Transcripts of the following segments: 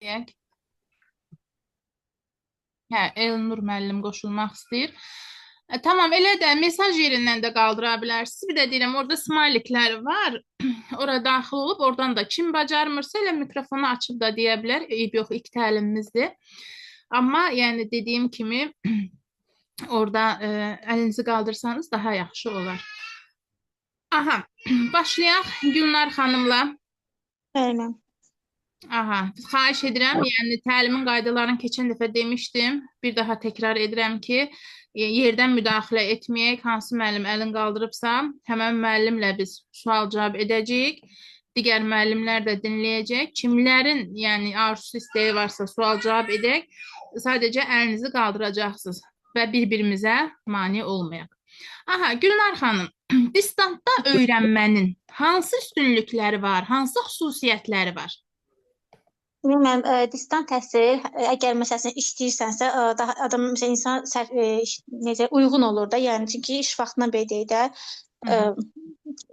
Deyək. Hə, Elnur müəllim qoşulmaq istəyir. Tamam, elə də mesaj yerindən də qaldıra bilərsiniz. Bir də deyirəm, orada smayliklər var. Ora daxil olub, oradan da kim bacarmırsa elə mikrofonu açıb da deyə bilər. Eyb yox, ilk təlimimizdir. Amma yəni dediyim kimi orada əlinizi qaldırsanız daha yaxşı olar. Aha, başlayaq Gülnar xanımla. Aynen. Aha, xahiş edirəm, yəni təlimin qaydalarını keçən dəfə demişdim. Bir daha təkrar edirəm ki, yerdən müdaxilə etməyək. Hansı müəllim əlin qaldırıbsa, həmən müəllimlə biz sual-cavab edəcəyik. Digər müəllimlər də dinləyəcək. Kimlərin, yəni arzusu istəyi varsa sual-cavab edək. Sadəcə əlinizi qaldıracaqsınız və bir-birimizə mane olmayaq. Aha, Gülnar xanım, distantda öyrənmənin hansı üstünlükləri var, hansı xüsusiyyətləri var? Bilmirəm, distant təhsil əgər məsələn işləyirsənsə, daha adam məsələn insan necə uyğun olur da, yəni çünki iş vaxtına belə də Hı -hı.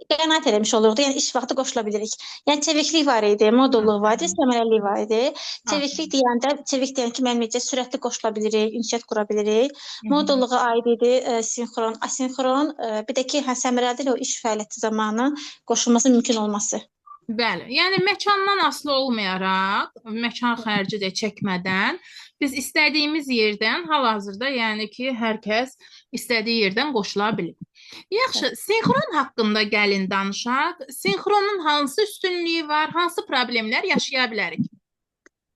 qənaət eləmiş olurdu. Yəni iş vaxtı qoşula bilirik. Yəni çeviklik var idi, modulluq var idi, səmərəlilik var idi. Çeviklik deyən ki, mənim necə sürətli qoşula bilirik, ünsiyyət qura bilirik. Modulluğa aid idi sinxron, asinxron, bir də ki, səmərəlidir o iş fəaliyyəti zamanı qoşulması mümkün olması. Bəli, yəni məkandan asılı olmayaraq, məkan xərci də çəkmədən biz istədiyimiz yerdən hal-hazırda, yəni ki, hər kəs istədiyi yerdən qoşula bilir. Yaxşı, sinxron haqqında gəlin danışaq. Sinxronun hansı üstünlüyü var, hansı problemlər yaşaya bilərik?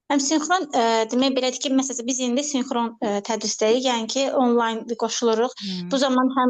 Həm sinxron demək belədir ki, məsələn biz indi sinxron tədrisdəyik, yəni ki, onlayn qoşuluruq. Bu zaman həm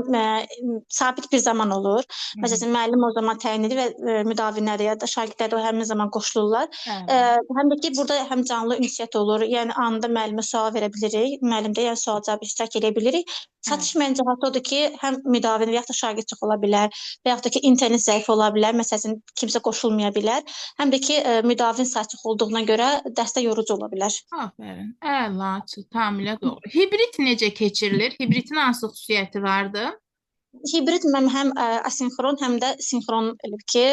sabit bir zaman olur. Məsələn müəllim o zaman təyin edir və müdavinləri ya da şagirdlər o həmin zaman qoşulurlar. Həm də ki, burada həm canlı ünsiyyət olur. Yəni anında müəllimə sual verə bilirik. Müəllim də yəni sual-cavab iştirak edə bilirik. Çatışmayan cəhət odur ki, həm müdavin və yaxud da şagird çox ola bilər, və yaxud da ki, internet zəif ola bilər, məsələn, kimsə qoşulmaya bilər. Həm də ki, müdavin sayı çox olduğuna görə dəstə yorucu ola bilər. Aferin, əla, tamamilə doğru. Hibrid necə keçirilir? Hibridin hansı xüsusiyyəti vardı? Hibrid həm asinxron, həm də sinxron elə bir ki,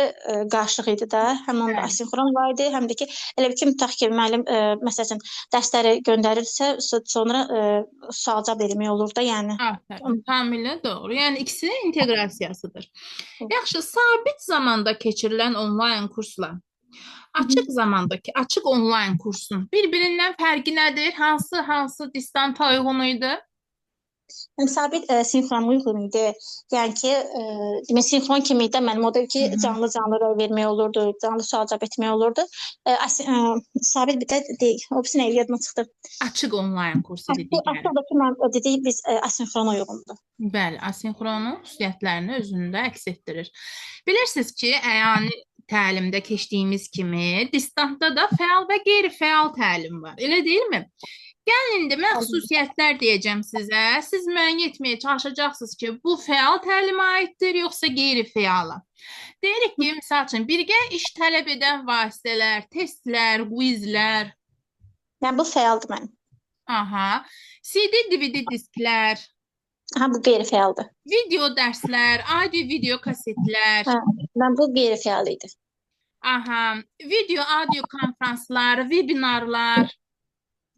qarşılıq idi da. Həm onda asinxron var idi, həm də ki, elə bir ki, tutaq ki, müəllim məsələn dərsləri göndərirsə, sonra sual-cavab vermək olur da, yəni. Aferin, tamamilə doğru. Yəni ikisinin inteqrasiyasıdır. Yaxşı, sabit zamanda keçirilən onlayn kursla açıq zamandakı açıq onlayn kursun bir-birindən fərqi nədir? Hansı distanta uyğun idi? Sabit sinxron uyğun idi. Yəni ki, demək sinxron kimi də mənim odur ki, canlı rol vermək olurdu, canlı sual-cavab etmək olurdu. Sabit bir də deyil. O birisi nə yadıma çıxdı. Açıq onlayn kursu dedik. Açıqdakı mən dedik biz asinxrona uyğundur. Bəli, asinxronun xüsusiyyətlərini özündə əks etdirir. Bilirsiniz ki, əyani təlimdə keçdiyimiz kimi distantda da fəal və qeyri-fəal təlim var. Elə deyilmi? Gəlin indi mən xüsusiyyətlər deyəcəm sizə. Siz müəyyən etməyə çalışacaqsınız ki, bu fəal təlimə aiddir, yoxsa qeyri-fəala. Deyirik ki, misal üçün, birgə iş tələb edən vasitələr, testlər, quizlər. Yəni bu fəaldır mənim. Aha. CD, DVD disklər. Aha, bu qeyri-fəaldır. Video dərslər, audio-video kasetlər. Mən bu qeyri-fəal idi. Aha. Video, audio konfranslar, webinarlar.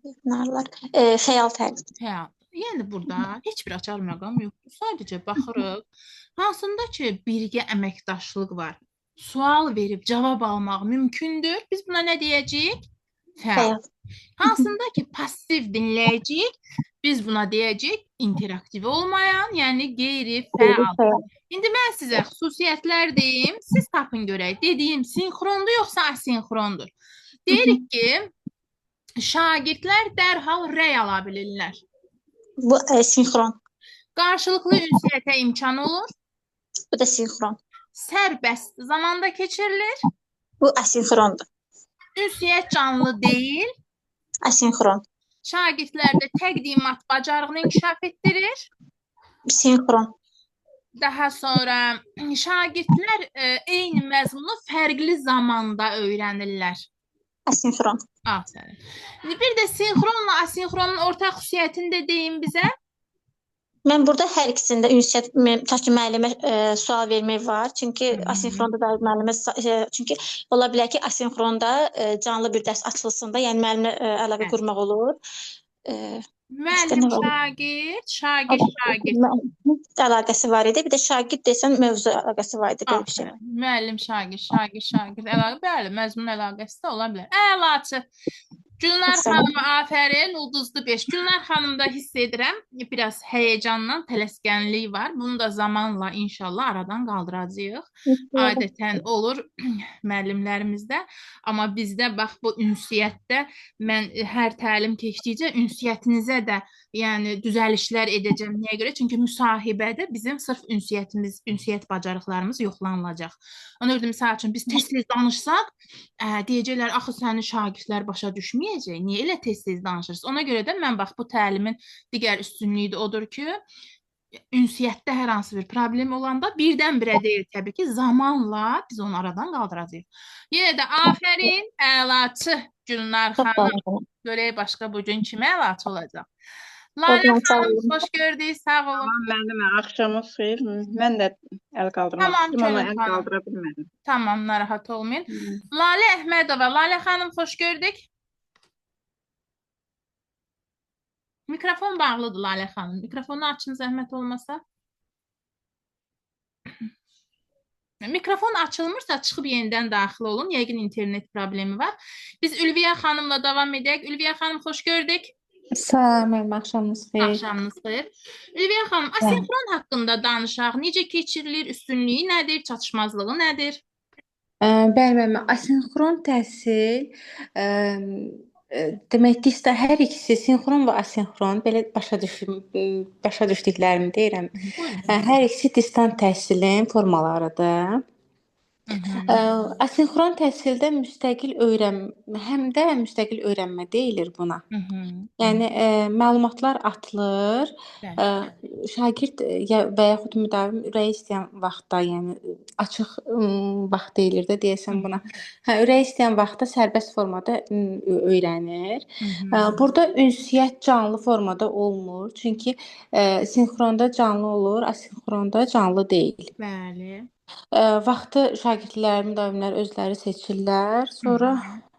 Fəal təlim. Fəal. Yəni burada heç bir açar məqam yoxdur. Sadəcə baxırıq. Hansında ki, birgə əməkdaşlıq var. Sual verib cavab almaq mümkündür. Biz buna nə deyəcəyik? Fəal. Hansında ki, passiv dinləyəcəyik. Biz buna deyəcəyik interaktiv olmayan, yəni qeyri-fəal. İndi mən sizə xüsusiyyətlər deyim. Siz tapın görək. Dediyim sinxrondur yoxsa asinxrondur. Deyirik ki, şagirdlər dərhal rəy ala bilirlər. Bu sinxron. Qarşılıqlı ünsiyyətə imkan olur. Bu da sinxron. Sərbəst zamanda keçirilir. Bu asinxrondur. Ünsiyyət canlı deyil. Asinxron. Şagirdlərdə təqdimat bacarığını inkişaf etdirir. Sinxron. Daha sonra şagirdlər eyni məzmunu fərqli zamanda öyrənirlər. Asinxron. Aferin. Bir də sinxronla asinxronun ortaq xüsusiyyətini də deyin bizə. Mən burada hər ikisində ünsiyyət tutaq ki, müəllimə sual vermək var. Çünki asinxronda da müəllimə çünki ola bilər ki, asinxronda canlı bir dərs açılsın da, yəni müəllimlə əlaqə Bəli. qurmaq olur. Başqa Müəllim nə var? şagird, şagird şagird. Əlaqəsi var idi. Bir də şagird desən mövzu əlaqəsi var idi, belə bir şey var. Aferin. Müəllim şagird, şagird şagird əlaqə, bəli, məzmun əlaqəsi də ola bilər. Əlaçı. Gülnar xanıma afərin, ulduzlu 5. Gülnar xanımda hiss edirəm, biraz həyecanla tələskənlik var. Bunu da zamanla inşallah aradan qaldıracağıq. Adətən olur müəllimlərimizdə. Amma bizdə bax bu ünsiyyətdə mən hər təlim keçdikcə ünsiyyətinizə də yəni düzəlişlər edəcəm. Niyə görə? Çünki müsahibədə bizim sırf ünsiyyət bacarıqlarımız yoxlanılacaq. Ona görə misal üçün biz tez-tez danışsaq, deyəcəklər axı sənin şagirdlər başa düşməyəcək. Niyə elə tez-tez danışırsınız? Ona görə də mən bax bu təlimin digər üstünlüyü də odur ki, ünsiyyətdə hər hansı bir problem olanda birdən-birə deyil təbii ki, zamanla biz onu aradan qaldıracağıq. Yenə də afərin, əlaçı Gülnar xanım. Görək başqa bu gün kimə əlaçı olacaq? Lalə xanım, xoş gördük, sağ olun. Tamam, müəllimə, axşamınız xeyir. Mən də əl qaldırmaq Tamam, istəyirəm, amma Gönül əl xanım. qaldıra bilmədim. Tamam, narahat olmayın. Lalə Əhmədova, Lalə xanım, xoş gördük. Mikrofon bağlıdır Lalə xanım. Mikrofonu açın zəhmət olmasa. Mikrofon açılmırsa çıxıb yenidən daxil olun. Yəqin internet problemi var. Biz Ülviyə xanımla davam edək. Ülviyə xanım, xoş gördük. Salam, axşamınız xeyir. Axşamınız xeyir. Ülviyə xanım, asinxron haqqında danışaq. Necə keçirilir, üstünlüyü nədir, çatışmazlığı nədir? Bəli, asinxron təhsil demək ki, hər ikisi sinxron və asinxron belə başa düşdüklərimi deyirəm. Hər ikisi distant təhsilin formalarıdır. Asinxron təhsildə həm də müstəqil öyrənmə deyilir buna. Yəni məlumatlar atılır, şagird və yaxud müdavim ürəyi istəyən vaxtda, yəni açıq vaxt deyilir də deyəsən buna. Ürəyi istəyən vaxtda sərbəst formada öyrənir. Burada ünsiyyət canlı formada olmur, çünki sinxronda canlı olur, asinxronda canlı deyil. Bəli. Vaxtı şagirdlər, müdavimlər özləri seçirlər. Sonra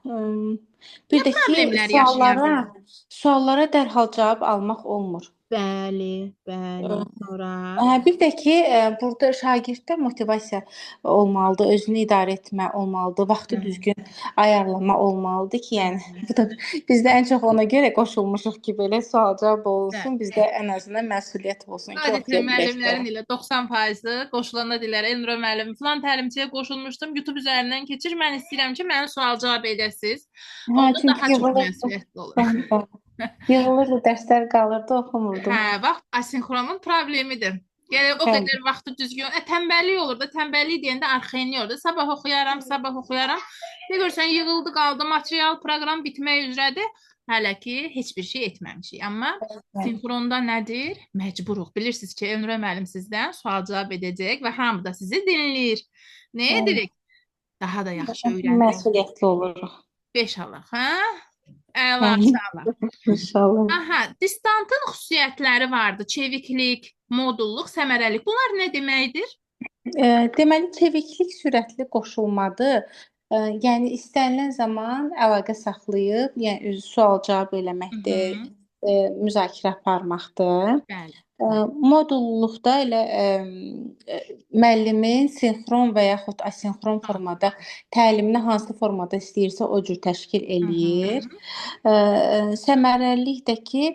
bir də ki, suallara dərhal cavab almaq olmur. Bəli. Sonra Bir də ki, burada şagirddə motivasiya olmalıdır, özünü idarə etmə olmalıdır, vaxtı düzgün ayarlama olmalıdır ki, yəni bu da bizdə ən çox ona görə qoşulmuşuq ki, belə sual-cavab olsun, bizdə ən azından məsuliyyət olsun ki, adətən müəllimlərin ilə 90%-i qoşulanda deyirlər, Elnur müəllim, filan təlimçiyə qoşulmuşdum, YouTube üzərindən keçir, mən istəyirəm ki, mənə sual-cavab edəsiniz. Onda daha çox məsuliyyətli olur. Yığılırdı, dərslər qalırdı, oxumurdum. Bax, asinxronun problemidir. Yəni o qədər vaxtı düzgün, tənbəllik olur da, tənbəllik deyəndə arxayınlıq olur da, sabah oxuyaram. Ne görsən, yığıldı, qaldı, material, proqram bitmək üzrədir. Hələ ki, heç bir şey etməmişik. Amma sinxronda nədir? Məcburuq. Bilirsiniz ki, Elnur müəllim sizdən sual-cavab edəcək və hamı da sizi dinləyir. Nə edirik? Daha da yaxşı öyrənirik. Məsuliyyətli oluruq. 5 alaq, hə? Əla. İnşallah. Aha, distantın xüsusiyyətləri vardı. Çeviklik, modulluq, səmərəlik. Bunlar nə deməkdir? Deməli, çeviklik sürətli qoşulmadır. Yəni istənilən zaman əlaqə saxlayıb, yəni sual-cavab eləməkdir, müzakirə aparmaqdır. Bəli. Modulluqda elə müəllimin sinxron və yaxud asinxron formada təlimini hansı formada istəyirsə o cür təşkil eləyir. Səmərəlilik də ki,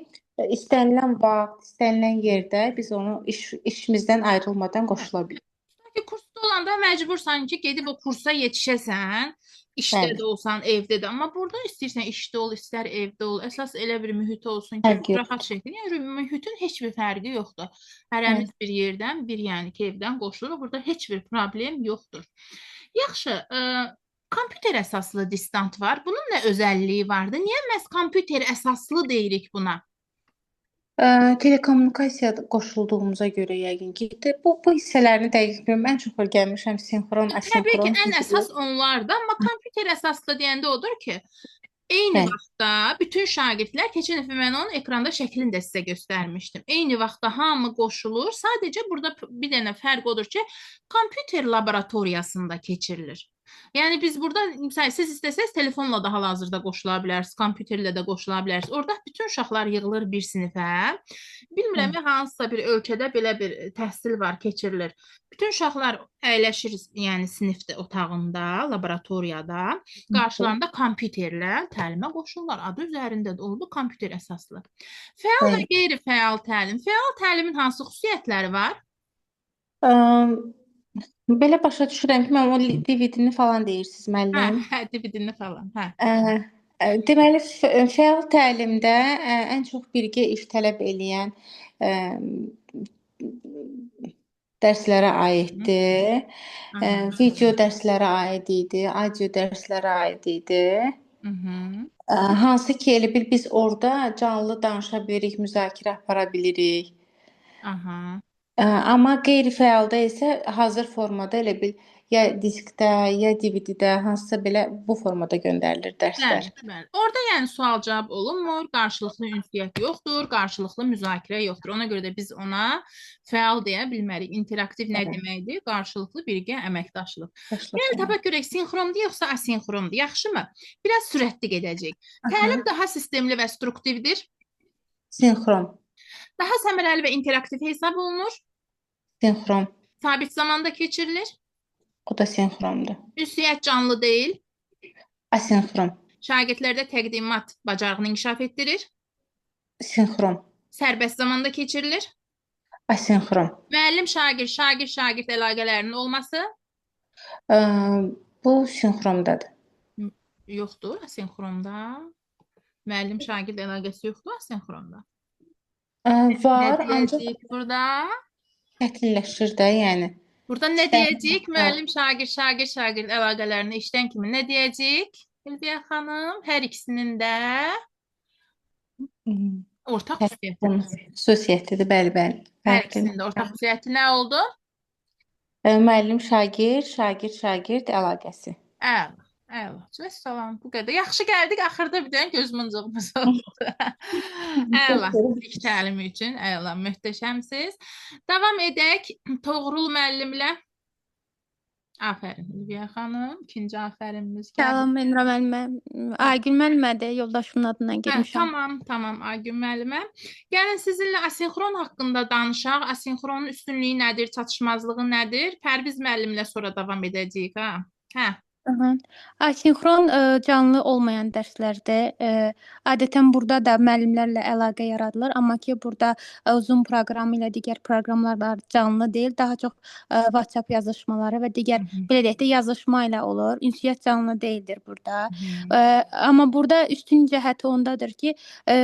istənilən vaxt, istənilən yerdə biz onu işimizdən ayrılmadan qoşula bilirik. Kursda olanda məcbursan ki, gedib o kursa yetişəsən, işdə də olsan, evdə də. Amma burada istəyirsən işdə ol, istər evdə ol. Əsas elə bir mühit olsun ki, rahat şəkildə. Yəni mühitin heç bir fərqi yoxdur. Hərəmiz bir yerdən, yəni ki, evdən qoşuluruq. Burada heç bir problem yoxdur. Yaxşı, kompüter əsaslı distant var. Bunun nə özəlliyi vardı? Niyə məhz kompüter əsaslı deyirik buna? Telekommunikasiya qoşulduğumuza görə yəqin ki, bu hissələrini dəqiq bilmirəm. Ən çox gəlmişəm sinxron, asinxron. Təbii ki, ən əsas onlardır, amma kompüter əsaslı deyəndə odur ki, Eyni Bəli. vaxtda bütün şagirdlər, keçən dəfə mən onun ekranda şəklini də sizə göstərmişdim. Eyni vaxtda hamı qoşulur. Sadəcə burada bir dənə fərq odur ki, kompüter laboratoriyasında keçirilir. Yəni biz burada, məsələn, siz istəsəz telefonla da hal-hazırda qoşula bilərsiniz, kompüterlə də qoşula bilərsiniz. Orada bütün uşaqlar yığılır bir sinifə. Bilmirəm hansısa bir ölkədə belə bir təhsil var, keçirilir. Bütün uşaqlar əyləşir, yəni sinif otağında, laboratoriyada. Qarşılarında kompüterlə təlimə qoşurlar. Adı üzərində də oldu, kompüter əsaslı. Fəal və Bəli. qeyri-fəal təlim. Fəal təlimin hansı xüsusiyyətləri var? Əm, Belə başa düşürəm ki, mən o DVD-ni falan deyirsiniz müəllim. DVD-ni falan. Deməli, fəal təlimdə ən çox birgə iş tələb eləyən dərslərə aiddir. Video dərslərə aid idi, audio dərslərə aid idi. Hansı ki, elə bil biz orada canlı danışa bilirik, müzakirə apara bilirik. Amma qeyri-fəalda isə hazır formada elə bil ya diskdə, ya DVD-də hansısa belə bu formada göndərilir dərslər. Bəli. Orada yəni sual-cavab olunmur, qarşılıqlı ünsiyyət yoxdur, qarşılıqlı müzakirə yoxdur. Ona görə də biz ona fəal deyə bilmərik. İnteraktiv nə deməkdir? Qarşılıqlı birgə əməkdaşlıq. Yəni tapaq görək, sinxrondur yoxsa asinxrondur, yaxşımı? Biraz sürətli gedəcək. Təlim daha sistemli və struktivdir. Sinxron. Daha səmərəli və interaktiv hesab olunur. Sinxron. Sabit zamanda keçirilir. O da sinxrondur. Ünsiyyət canlı deyil. Asinxron. Şagirdlərdə təqdimat bacarığını inkişaf etdirir. Sinxron. Sərbəst zamanda keçirilir. Asinxron. Müəllim şagird əlaqələrinin olması. Bu sinxrondadır. Yoxdur asinxronda. Müəllim şagird əlaqəsi yoxdur asinxronda. Var, Nə ancaq deyəcəyik burada? çətinləşir də, yəni. Burada nə deyəcəyik? Müəllim şagird əlaqələrini işləyən kimi nə deyəcəyik? Ülviyə xanım, hər ikisinin də ortaq xüsusiyyətidir, bəli. Hər ikisinin də ortaq xüsusiyyəti nə oldu? Müəllim şagird əlaqəsi. Əla. Vəssalam, bu qədər. Yaxşı gəldik, axırda bir dənə gözümüncüğümüz oldu. Əla, ilk təlimi üçün əla, möhtəşəmsiz. Davam edək Toğrul müəllimlə. Afərin Ülviyə xanım, ikinci afərinimiz gəldi. Salam, Münirə müəllimə. Aygün müəllimədir, yoldaşımın adından girmişəm. Tamam, Aygün müəllimə. Gəlin sizinlə asinxron haqqında danışaq. Asinxronun üstünlüyü nədir, çatışmazlığı nədir? Pərviz müəllimlə sonra davam edəcəyik, Hə. Asinxron canlı olmayan dərslərdə adətən burada da müəllimlərlə əlaqə yaradılır, amma ki burada Zoom proqramı ilə digər proqramlar canlı deyil, daha çox WhatsApp yazışmaları və digər belə deyək də yazışma ilə olur. Ünsiyyət canlı deyildir burada. Amma burada üstün cəhəti ondadır ki,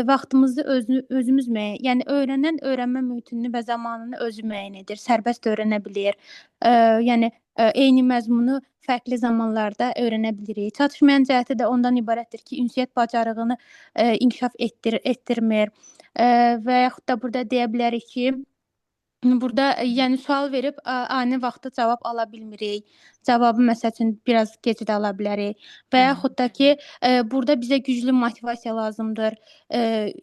vaxtımızı özümüz yəni öyrənən öyrənmə mühitini və zamanını özü müəyyən edir, sərbəst öyrənə bilir. Yəni eyni məzmunu fərqli zamanlarda öyrənə bilirik. Çatışmayan cəhəti də ondan ibarətdir ki, ünsiyyət bacarığını inkişaf etdirmir və yaxud da burada deyə bilərik ki, burada yəni sual verib ani vaxtda cavab ala bilmirik. Cavabı məsəl üçün biraz gecdə ala bilərik və yaxud da ki, burada bizə güclü motivasiya lazımdır.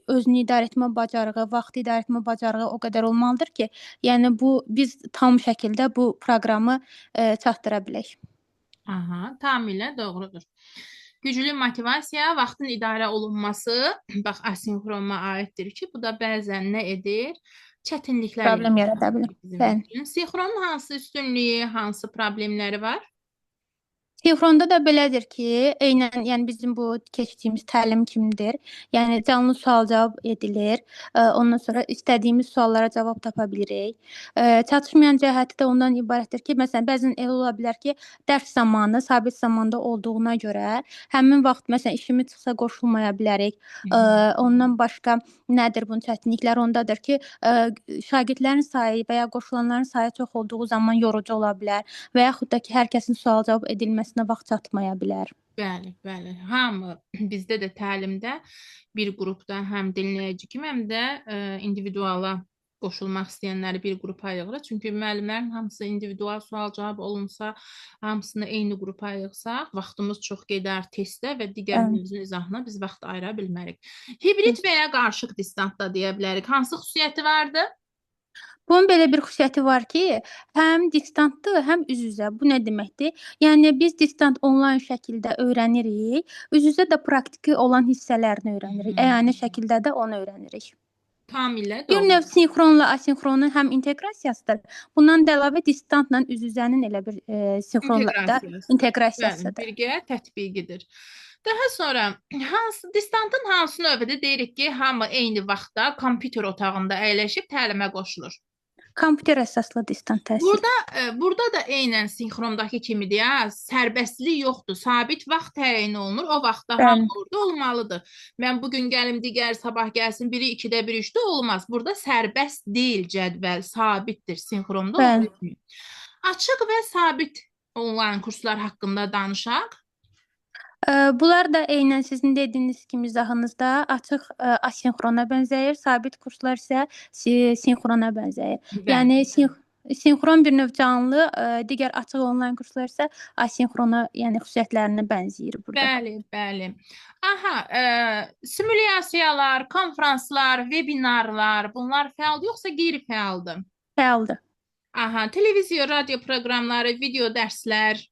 Özünü idarə etmə bacarığı, vaxt idarə etmə bacarığı o qədər olmalıdır ki, yəni biz tam şəkildə bu proqramı çatdıra bilək. Tamamilə doğrudur. Güclü motivasiya, vaxtın idarə olunması, bax asinxrona aiddir ki, bu da bəzən nə edir? Çətinliklər problem yarada bilər. Sinxronun hansı üstünlüyü, hansı problemləri var? Sinxronda da belədir ki, eynən yəni bizim bu keçdiyimiz təlim kimidir. Yəni canlı sual-cavab edilir. Ondan sonra istədiyimiz suallara cavab tapa bilirik. Çatışmayan cəhəti də ondan ibarətdir ki, məsələn, bəzən elə ola bilər ki, dərs zamanı sabit zamanda olduğuna görə həmin vaxt məsələn işimi çıxsa qoşulmaya bilərik. Ondan başqa nədir bunun çətinlikləri? Ondadır ki, şagirdlərin sayı və ya qoşulanların sayı çox olduğu zaman yorucu ola bilər və yaxud da ki, hər kəsin sual-cavab edilməsinə vaxt çatmaya bilər. Bəli. Hamı bizdə də təlimdə bir qrupda həm dinləyici kimi, həm də individuala qoşulmaq istəyənləri bir qrupa ayırırıq. Çünki müəllimlərin hamısı individual sual-cavab olunsa, hamısını eyni qrupa ayırsaq, vaxtımız çox gedər testə və digər Bəli. mövzu izahına biz vaxt ayıra bilmərik. Hibrid və ya qarışıq distantda deyə bilərik. Hansı xüsusiyyəti vardı? Bunun belə bir xüsusiyyəti var ki, həm distantdır, həm üz-üzə. Bu nə deməkdir? Yəni biz distant onlayn şəkildə öyrənirik, üz-üzə də praktiki olan hissələrini öyrənirik. Əyani şəkildə də onu öyrənirik. Tamamilə Bir doğru. növ sinxronla asinxronun həm inteqrasiyasıdır. Bundan da əlavə distantla üz-üzənin elə bir sinxronla da İnteqrasiyası. inteqrasiyasıdır. Birgə tətbiqidir. Daha sonra distantın hansı növbədə deyirik ki, hamı eyni vaxtda kompüter otağında əyləşib təlimə qoşulur. Kompüter əsaslı distant təhsil. Burada da eynən sinxrondakı kimidir, ya, sərbəstlik yoxdur. Sabit vaxt təyin olunur. O vaxtda hamı orada olmalıdır. Mən bugün gəlim, digər sabah gəlsin, biri 2-də, biri 3-də olmaz. Burada sərbəst deyil cədvəl, sabitdir sinxronda olduğu kimi. Açıq və sabit onlayn kurslar haqqında danışaq. Bunlar da eynən sizin dediyiniz kimi izahınızda açıq asinxrona bənzəyir, sabit kurslar isə sinxrona bənzəyir. Yəni sinxron bir növ canlı, digər açıq onlayn kurslar isə asinxrona, yəni xüsusiyyətlərinə bənzəyir burada. Bəli, bəli. Aha, simulyasiyalar, konfranslar, webinarlar, bunlar fəal yoxsa qeyri-fəaldır? Fəaldır. Aha, televiziya, radio proqramları, video dərslər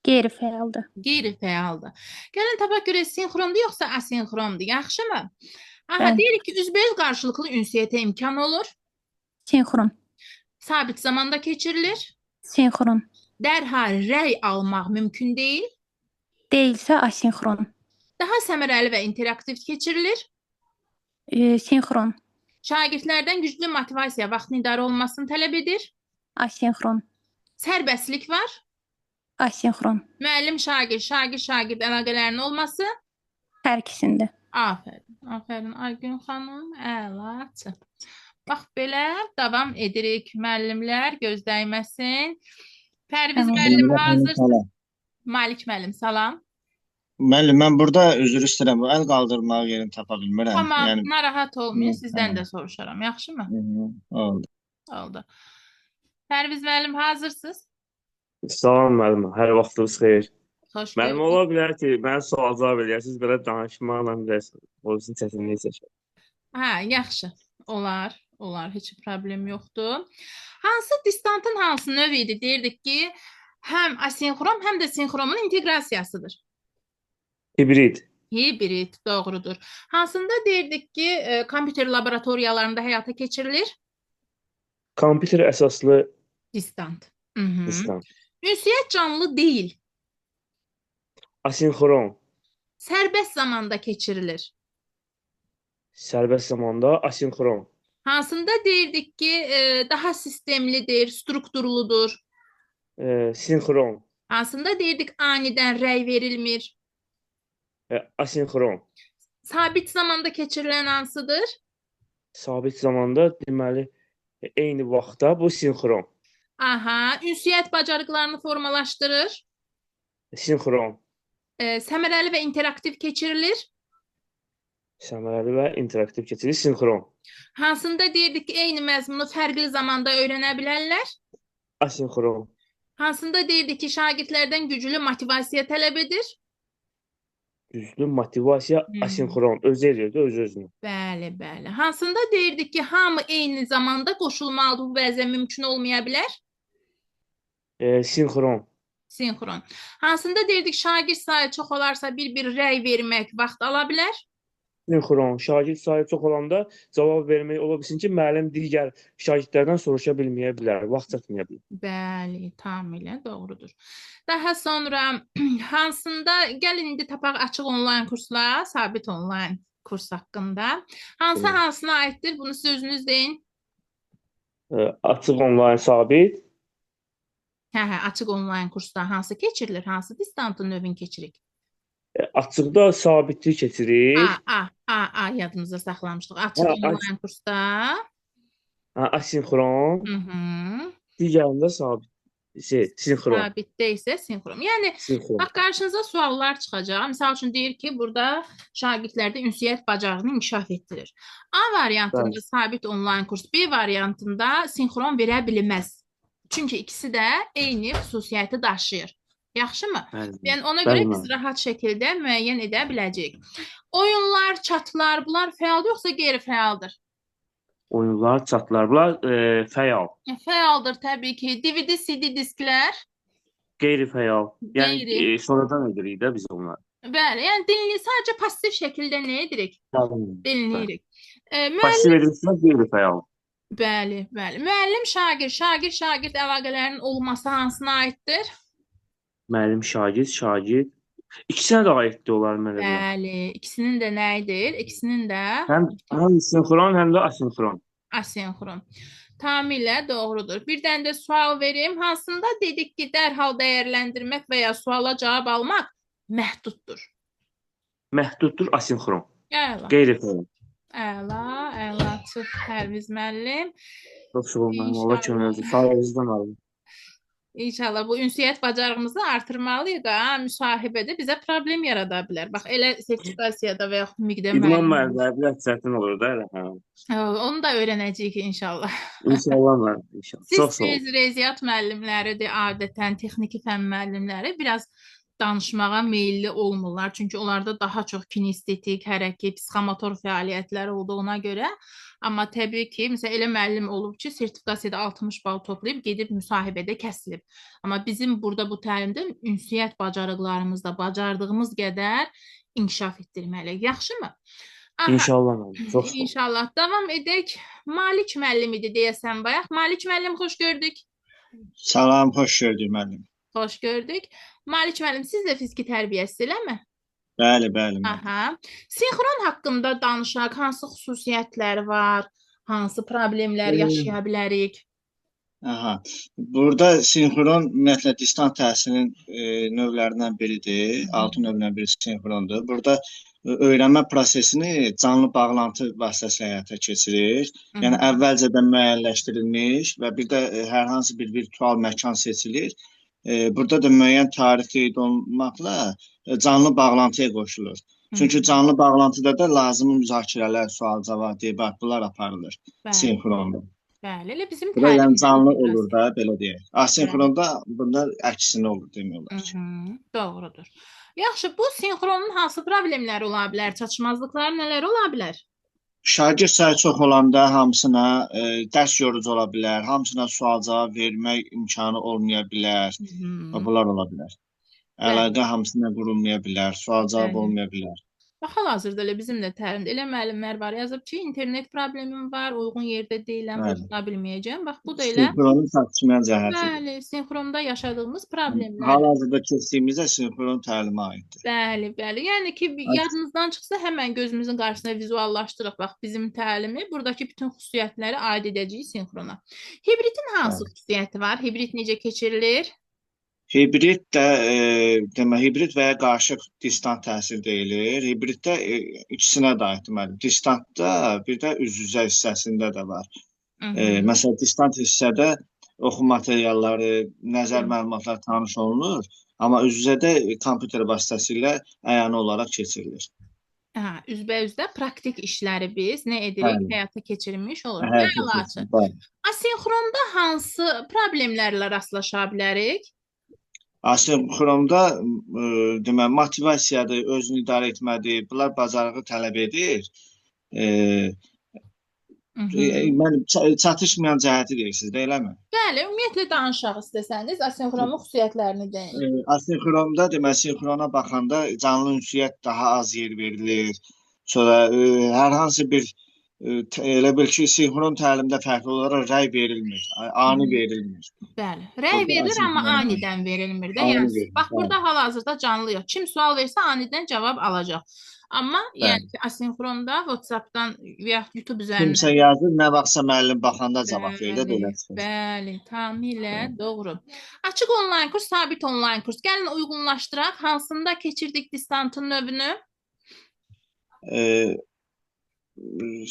Qeyri-fəaldır. qeyri-fəaldır. Gəlin tapaq görək sinxrondur yoxsa asinxrondur, yaxşımı? Aha, Bəli. deyirik ki, üzbəüz qarşılıqlı ünsiyyətə imkan olur. Sinxron. Sabit zamanda keçirilir. Sinxron. Dərhal rəy almaq mümkün deyil. Deyilsə asinxron. Daha səmərəli və interaktiv keçirilir. Sinxron. Şagirdlərdən güclü motivasiya, vaxtın idarə olmasını tələb edir. Asinxron. Sərbəstlik var. Asinxron. Müəllim, şagird əlaqələrinin olması. Hər ikisində. Afərin, afərin Aygün xanım, əlaçı. Bax belə davam edirik. Müəllimlər gözdəyməsin. Pərviz müəllim hazırsınız. Malik müəllim, salam. Müəllim, mən burada üzr istəyirəm. Əl qaldırmağa yerini tapa bilmirəm. Tamam, narahat olmayın. Sizdən də soruşaram. Yaxşımı? Oldu. Oldu. Pərviz müəllim hazırsınız? Salam müəllim, hər vaxtınız xeyir. Xoş Müəllim, ola bilər ki, mən sual cavab eləyəsiniz, belə danışmaqla biraz olsun çətinlik çəkər. Hə, yaxşı. Olar, heç problem yoxdur. Hansı distantın hansı növüdür? Deyirdik ki, həm asinxron, həm də sinxronun inteqrasiyasıdır. Hibrid. Hibrid, doğrudur. Hansında deyirdik ki, kompüter laboratoriyalarında həyata keçirilir? Kompüter əsaslı Distant. distant. Ünsiyyət canlı deyil. Asinxron. Sərbəst zamanda keçirilir. Sərbəst zamanda asinxron. Hansında deyirdik ki, daha sistemlidir, strukturludur. Sinxron. Hansında deyirdik anidən rəy verilmir. Asinxron. Sabit zamanda keçirilən hansıdır? Sabit zamanda deməli eyni vaxtda bu sinxron. Aha, ünsiyyət bacarıqlarını formalaşdırır. Sinxron. Səmərəli və interaktiv keçirilir. Səmərəli və interaktiv keçirir. Sinxron. Hansında deyirdik ki, eyni məzmunu fərqli zamanda öyrənə bilərlər. Asinxron. Hansında deyirdik ki, şagirdlərdən güclü motivasiya tələb edir. Güclü motivasiya asinxron. Özü eləyir, öz-özünü. Bəli, bəli. Hansında deyirdik ki, hamı eyni zamanda qoşulmalıdır, bu bəzən mümkün olmaya bilər. Sinxron. Sinxron. Hansında deyirdik şagird sayı çox olarsa bir rəy vermək vaxt ala bilər. Sinxron. Şagird sayı çox olanda cavab vermək ola bilsin ki, müəllim digər şagirdlərdən soruşa bilməyə bilər, vaxt çatmaya bilər. Bəli, tamamilə doğrudur. Daha sonra hansında gəlin indi tapaq açıq onlayn kurslar, sabit onlayn kurs haqqında. Hansına aiddir? Bunu siz özünüz deyin. Açıq onlayn sabit. Hə, açıq onlayn kurslar hansı keçirilir? Hansı distantın növünü keçirik? Açıqda sabitli keçirik. Yadımızda saxlamışdıq. Açıq onlayn kursda. Asinxron. Hı-hı. Digərində sabit. Sinxron. Sabitdə isə sinxron. Yəni Sinxron. bax qarşınıza suallar çıxacaq. Məsəl üçün deyir ki, burada şagirdlərdə ünsiyyət bacarığını inkişaf etdirir. A variantında Bəli. sabit onlayn kurs, B variantında sinxron verə bilməz. Çünki ikisi də eyni xüsusiyyəti daşıyır. Yaxşımı? Bəli. Yəni ona görə Bəli, biz müəllim. rahat şəkildə müəyyən edə biləcəyik. Oyunlar, çatlar, bunlar fəaldır yoxsa qeyri-fəaldır? Oyunlar, çatlar, bunlar fəal, Fəaldır təbii ki. DVD, CD disklər. qeyri-fəal. Yəni Qeyri. sonradan edirik də biz onları. Bəli, yəni dinləyirik, sadəcə passiv şəkildə nə edirik? Dinləyirik. Pasiv edirsə qeyri-fəal. Bəli, bəli. Müəllim, şagird əlaqələrinin olması hansına aiddir? Müəllim, şagird. İkisinə də aiddir onlar mənə. Bəli, ikisinin də nə edir? İkisinin də Həm sinxron, həm də asinxron. asinxron. Tamamilə doğrudur. Bir dənə də sual verim. Hansında dedik ki, dərhal dəyərləndirmək və ya suala cavab almaq məhduddur. Məhduddur asinxron. Əla, Qeyri-fəal. əla. Çox Pərviz müəllim. Çox sağ olun, İnşallah. Allah köməyinizi. Sayənizdən alın. İnşallah bu ünsiyyət bacarığımızı artırmalıyıq da, müsahibədə bizə problem yarada bilər. Bax, elə sertifikasiyada və yaxud miqdə İdman müəllim. müəllimləri çətin olur da elə. Onu da öyrənəcəyik inşallah. İnşallah müəllim, inşallah. Çox sağ olun. Siz riyaziyyat müəllimləridir, adətən texniki fənn müəllimləri biraz danışmağa meylli olmurlar. Çünki onlarda daha çox kinestetik, hərəkət, psixomotor fəaliyyətləri olduğuna görə. Amma təbii ki, məsələn, elə müəllim olub ki, sertifikasiyada 60 bal toplayıb gedib müsahibədə kəsilib. Amma bizim burada bu təlimdə ünsiyyət bacarıqlarımızda bacardığımız qədər inkişaf etdirməliyik. Yaxşımı? Aha, İnşallah müəllim. Çox sağ olun. İnşallah. Davam edək. Malik müəllim idi deyəsən bayaq. Malik müəllim, xoş gördük. Salam, xoş gördük müəllim. Xoş gördük. Malik müəllim, siz də fiziki tərbiyəsiz, eləmi? Bəli, bəli. müəllim. Aha. Sinxron haqqında danışaq. Hansı xüsusiyyətləri var? Hansı problemlər yaşaya bilərik? Aha. Burada sinxron ümumiyyətlə distant təhsilin növlərindən biridir. 6 növdən biri sinxrondur. Burada öyrənmə prosesini canlı bağlantı vasitəsilə həyata keçirir. Yəni əvvəlcədən müəyyənləşdirilmiş və bir də hər hansı bir virtual məkan seçilir. Burada da müəyyən tarix qeyd olunmaqla canlı bağlantıya qoşulur. Çünki canlı bağlantıda da lazımi müzakirələr, sual-cavab, debat bunlar aparılır sinxronda. Bəli, elə bizim Bu da yəni təlimimiz canlı biraz. olur da, belə deyək. Asinxronda bunda əksinə olur demək olar ki. Doğrudur. Yaxşı, bu sinxronun hansı problemləri ola bilər? Çatışmazlıqları nələr ola bilər? Şagird sayı çox olanda hamısına dərs yorucu ola bilər, hamısına sual-cavab vermək imkanı olmaya bilər. Bunlar ola bilər. Əlaqə hamısına qurulmaya bilər, sual-cavab Bəli. olmaya bilər. Bax, hal-hazırda elə bizim də təlimdə elə müəllimlər var, yazıb ki, internet problemim var, uyğun yerdə deyiləm, Bəli. qoşula bilməyəcəm. Bax, bu da elə Sinxronun çatışmayan cəhətidir. bəli, sinxronda yaşadığımız problemlər. Hal-hazırda keçdiyimizdə sinxron təlimə aiddir. Bəli. Yəni ki, yadınızdan çıxsa həmən gözümüzün qarşısına vizuallaşdırıq. Bax, bizim təlimi buradakı bütün xüsusiyyətləri aid edəcəyik sinxrona. Hibridin hansı xüsusiyyəti var? Hibrid necə keçirilir? Hibrid də demək, hibrid və ya qarışıq distant təhsil deyilir. Hibriddə ikisinə də aiddir müəllim. Distantda bir də üz-üzə hissəsində də var. Məsələn, distant hissədə oxu materialları, nəzər məlumatlar tanış olunur, amma üz-üzədə kompüter vasitəsilə əyani olaraq keçirilir. Üzbə-üzdə praktik işləri biz nə edirik? Bəli. Həyata keçirmiş oluruq. Həyata Əlaçı. Bəli. Asinxronda hansı problemlərlə rastlaşa bilərik? Asinxronda demək, motivasiyadır, özünü idarə etmədir, bunlar bacarığı tələb edir. Mən çatışmayan cəhəti deyirsiniz, eləmi? Bəli, ümumiyyətlə danışaq istəsəniz, asinxronun xüsusiyyətlərini deyin. Asinxronda demək, sinxrona baxanda canlı ünsiyyət daha az yer verilir. Sonra hər hansı bir elə bil ki, sinxron təlimdə fərqli olaraq rəy verilmir, ani verilmir. Bəli, rəy verilir, amma anidən verilmir də. Ani Yəni, verilir, bax, burada hal-hazırda canlı yox. Kim sual versə, anidən cavab alacaq. Amma yəni ki, asinxronda WhatsApp-dan və ya YouTube üzərindən. Kimsə yazır, nə vaxtsa müəllim baxanda cavab verir də belə. Bəli, tamamilə doğru. Açıq onlayn kurs, sabit onlayn kurs. Gəlin uyğunlaşdıraq. Hansında keçirdik distantın növünü?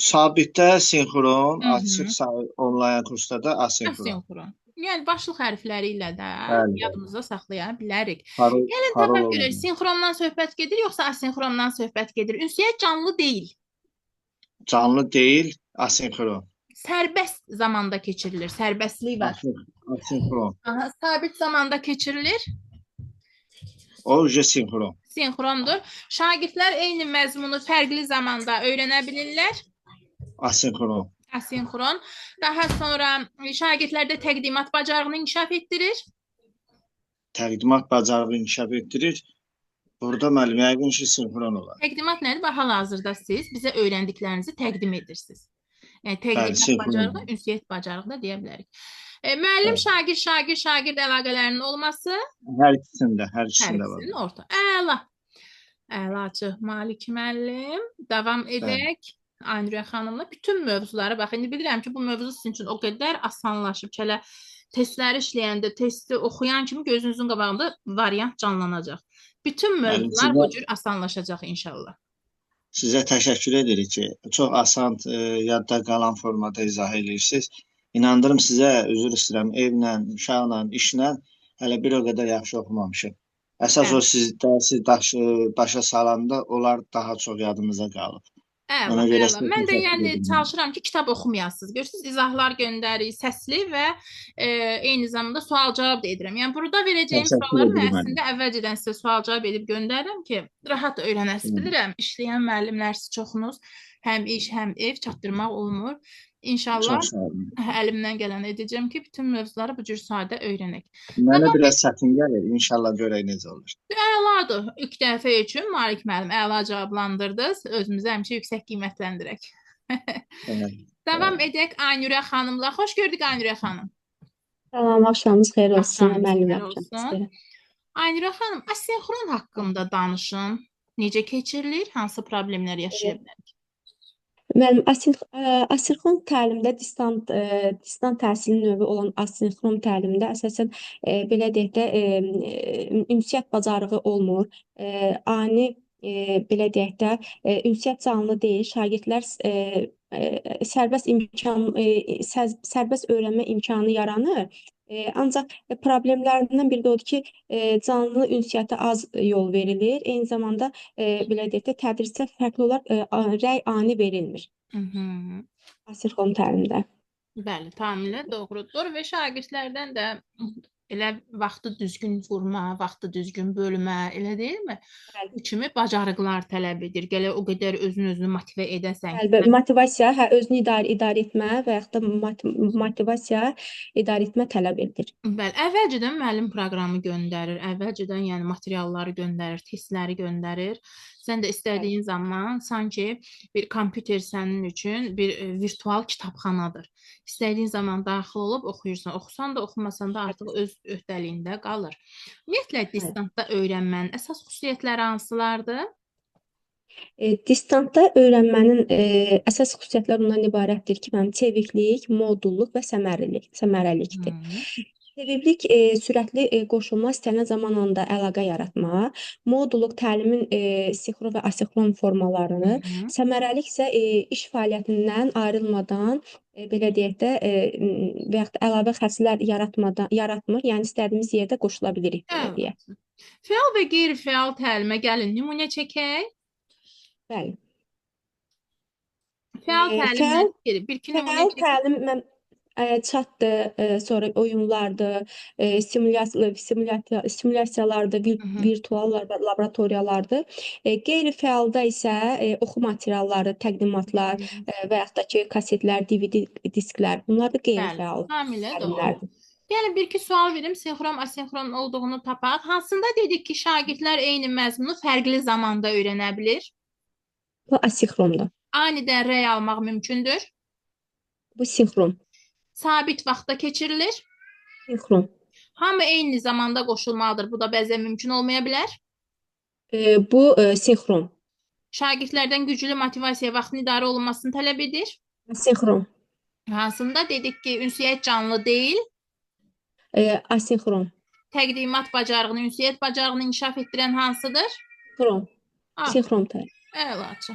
Sabitdə sinxron, açıq onlayn kursda da asinxron. Asinxron. Yəni başlıq hərfləri ilə də Bəli, bəli. yadımızda saxlaya bilərik. Parol, Gəlin parol təxəyyül olmalı. görək, sinxrondan söhbət gedir yoxsa asinxrondan söhbət gedir? Ünsiyyət canlı deyil. Canlı deyil, asinxron. Sərbəst zamanda keçirilir. Sərbəstlik var. Asinxron. Aha, sabit zamanda keçirilir. O sinxron. Sinxrondur. Şagirdlər eyni məzmunu fərqli zamanda öyrənə bilirlər. Asinxron. Asinxron. Daha sonra şagirdlərdə təqdimat bacarığını inkişaf etdirir. Təqdimat bacarığı inkişaf etdirir. Burada müəllim yəqin ki, sinxron olar. Təqdimat nədir? Hal-hazırda siz bizə öyrəndiklərinizi təqdim edirsiniz. Yəni Bəli, təqdimat sinxron. bacarığı, ünsiyyət bacarığı da deyə bilərik. Müəllim, Bəli. şagird əlaqələrinin olması Hər ikisində hər var. ikisinin orta. Əla. Əlaçı. Malik müəllim. Davam edək. Aynurə xanımla bütün mövzuları bax. İndi bilirəm ki, bu mövzu sizin üçün o qədər asanlaşıb ki, hələ testləri işləyəndə, testi oxuyan kimi gözünüzün qabağında variant canlanacaq. Bütün mövzular bu cür asanlaşacaq inşallah. Sizə təşəkkür edirik ki, çox asan yadda qalan formada izah edirsiniz. İnandırım sizə, üzr istəyirəm, evlə, uşaqla, işlə hələ bir o qədər yaxşı oxumamışım. Əsas o siz dərsi başa salanda onlar daha çox yadımıza qalıb. Əla, əla. Mən də yəni çalışıram ki, kitab oxumayasınız. Görürsünüz, izahlar göndərir, səsli və eyni zamanda sual-cavab da edirəm. Yəni burada verəcəyim sualları mən əslində əvvəlcədən sizə sual-cavab edib göndərirəm ki, rahat öyrənəsiz. Bilirəm, işləyən müəllimlər siz çoxunuz həm iş, həm ev çatdırmaq olmur. İnşallah əlimdən gələn edəcəm ki, bütün mövzuları bu cür sadə öyrənək. Mənə biraz çətin gəlir. İnşallah görək necə olur. Əladır. İlk dəfə üçün Malik müəllim əla cavablandırdınız. Özümüzü həmişə yüksək qiymətləndirək. Davam edək Aynurə xanımla. Xoş gördük Aynurə xanım. Salam, axşamınız xeyir olsun. Aynurə xanım, asinxron haqqında danışın. Necə keçirilir? Hansı problemlər yaşaya bilərik? Mənim asinxron təlimdə distant təhsil növü olan asinxron təlimdə əsasən belə deyək də ünsiyyət bacarığı olmur. Ani belə deyək də ünsiyyət canlı deyil. Şagirdlər sərbəst öyrənmə imkanı yaranır. Ancaq problemlərindən biri də odur ki, canlı ünsiyyətə az yol verilir. Eyni zamanda belə deyək də tədrisdə fərqli olaraq rəy ani verilmir. Asinxron təlimdə. Bəli, tamamilə doğrudur və şagirdlərdən də elə vaxtı düzgün vurma, vaxtı düzgün bölmə, elə deyilmi? Bu kimi bacarıqlar tələb edir. Gələ o qədər özünü motivə edəsən. Bəli, motivasiya, özünü idarə etmə və yaxud da motivasiya idarə etmə tələb edir. Bəli, əvvəlcədən müəllim proqramı göndərir, əvvəlcədən yəni materialları göndərir, testləri göndərir. Sən də istədiyin zaman sanki bir kompüter sənin üçün bir virtual kitabxanadır. İstədiyin zaman daxil olub oxuyursan, oxusan da, oxumasan da artıq öz öhdəliyində qalır. Ümumiyyətlə, distantda öyrənmənin əsas xüsusiyyətləri hansılardır? Distantda öyrənmənin əsas xüsusiyyətləri ondan ibarətdir ki, çeviklik, modulluq və səmərəlikdir. Çeviklik sürətli qoşulma istənilən zamanında əlaqə yaratma, modulluq təlimin sinxron və asinxron formalarını, səmərəlik isə iş fəaliyyətindən ayrılmadan belə deyək də və yaxud əlavə xəstələr yaratmır, yəni istədiyimiz yerdə qoşula bilirik belə deyək. Fəal və qeyri-fəal təlimə gəlin, nümunə çəkək. Bəli. Fəal təlim bir-iki nümunə çəkək. Fəal təlim chatdır, sonra oyunlardır, simulyasiyalardır, virtual laboratoriyalardır. Qeyri-fəalda isə oxu materialları, təqdimatlar və yaxud da ki, kasetlər, DVD disklər, bunlar da qeyri-fəal təlimlərdir. Yəni, bir-iki sual verim, sinxron, asinxron olduğunu tapaq. Hansında dedik ki, şagirdlər eyni məzmunu fərqli zamanda öyrənə bilir? Bu asinxrondur. Anidən rəy almaq mümkündür? Bu sinxron. Sabit vaxtda keçirilir? Sinxron. Hamı eyni zamanda qoşulmalıdır. Bu da bəzən mümkün olmaya bilər? Bu sinxron. Şagirdlərdən güclü motivasiya vaxtın idarə olunmasını tələb edir? Sinxron. Hansında dedik ki, ünsiyyət canlı deyil? Asinxron. Təqdimat bacarığını, ünsiyyət bacarığını inkişaf etdirən hansıdır? Sinxron. Sinxron təlim. Əlaçı.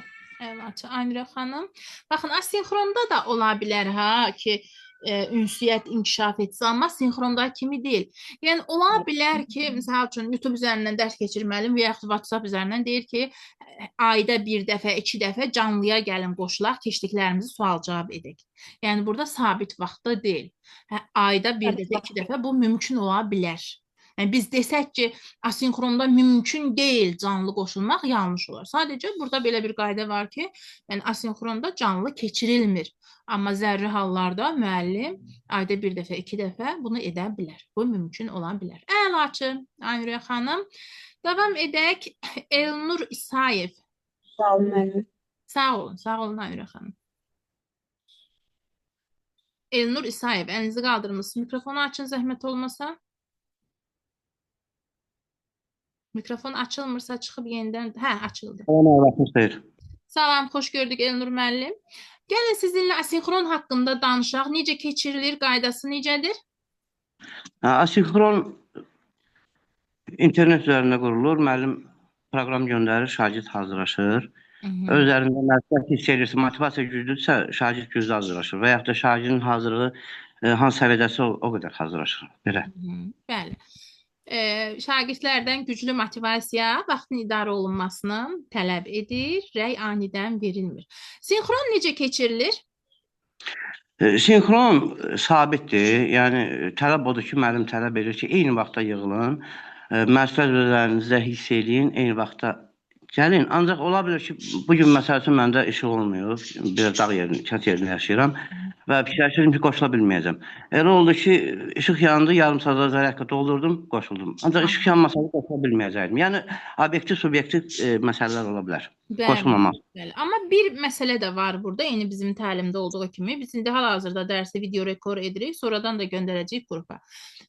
Aynurə xanım. Baxın, asinxronda da ola bilər ki, ünsiyyət inkişaf etsə, amma sinxronda kimi deyil. Yəni ola bilər ki, məsəl üçün YouTube üzərindən dərs keçirməliyim və yaxud WhatsApp üzərindən deyir ki, ayda bir dəfə, 2 dəfə canlıya gəlin qoşulaq, keçdiklərimizi sual-cavab edək. Yəni burada sabit vaxtda deyil. Ayda bir dəfə, 2 dəfə bu mümkün ola bilər. Yəni biz desək ki, asinxronda mümkün deyil canlı qoşulmaq, yanlış olar. Sadəcə burada belə bir qayda var ki, yəni asinxronda canlı keçirilmir. Amma zəruri hallarda müəllim ayda bir dəfə, 2 dəfə bunu edə bilər. Bu mümkün ola bilər. Əlaçı, Aynurə xanım. Davam edək. Elnur İsayev. Sağ olun müəllim. Sağ olun Aynurə xanım. Elnur İsayev, əlinizi qaldırmışsınız. Mikrofonu açın, zəhmət olmasa. Mikrofon açılmırsa çıxıb yenidən... açıldı. Salam, xoş gördük Elnur müəllim. Gəlin sizinlə asinxron haqqında danışaq. Necə keçirilir, qaydası necədir? Asinxron internet üzərində qurulur. Müəllim proqram göndərir, şagird hazırlaşır. Özlərində məsləhət hiss edirsə, motivasiya güclüdürsə, şagird güclü hazırlaşır. Və yaxud da şagirdin hazırlığı hansı səviyyədəsə o qədər hazırlaşır. Belə. Bəli. Şagirdlərdən güclü motivasiya vaxtın idarə olunmasını tələb edir, rəy anidən verilmir. Sinxron necə keçirilir? Sinxron sabitdir. Yəni, tələb odur ki, müəllim tələb edir ki, eyni vaxtda yığılın, məsuliyyət üzərinizdə hiss edin, eyni vaxtda gəlin. Ancaq ola bilər ki, bugün məsəl üçün məndə işi olmuyor, biraz dağ yerində, kənd yerində yaşayıram və fikirləşirdim ki, qoşula bilməyəcəm. Elə oldu ki, işıq yandı, yarım saat zarəkə doldurdum, qoşuldum. Ancaq işıq yanmasaydı qoşula bilməyəcəkdim. Yəni, obyektiv, subyektiv məsələlər ola bilər. Qoşulmamaq. Amma bir məsələ də var burada, eyni bizim təlimdə olduğu kimi. Biz indi hal-hazırda dərsi video rekord edirik, sonradan da göndərəcəyik qrupa.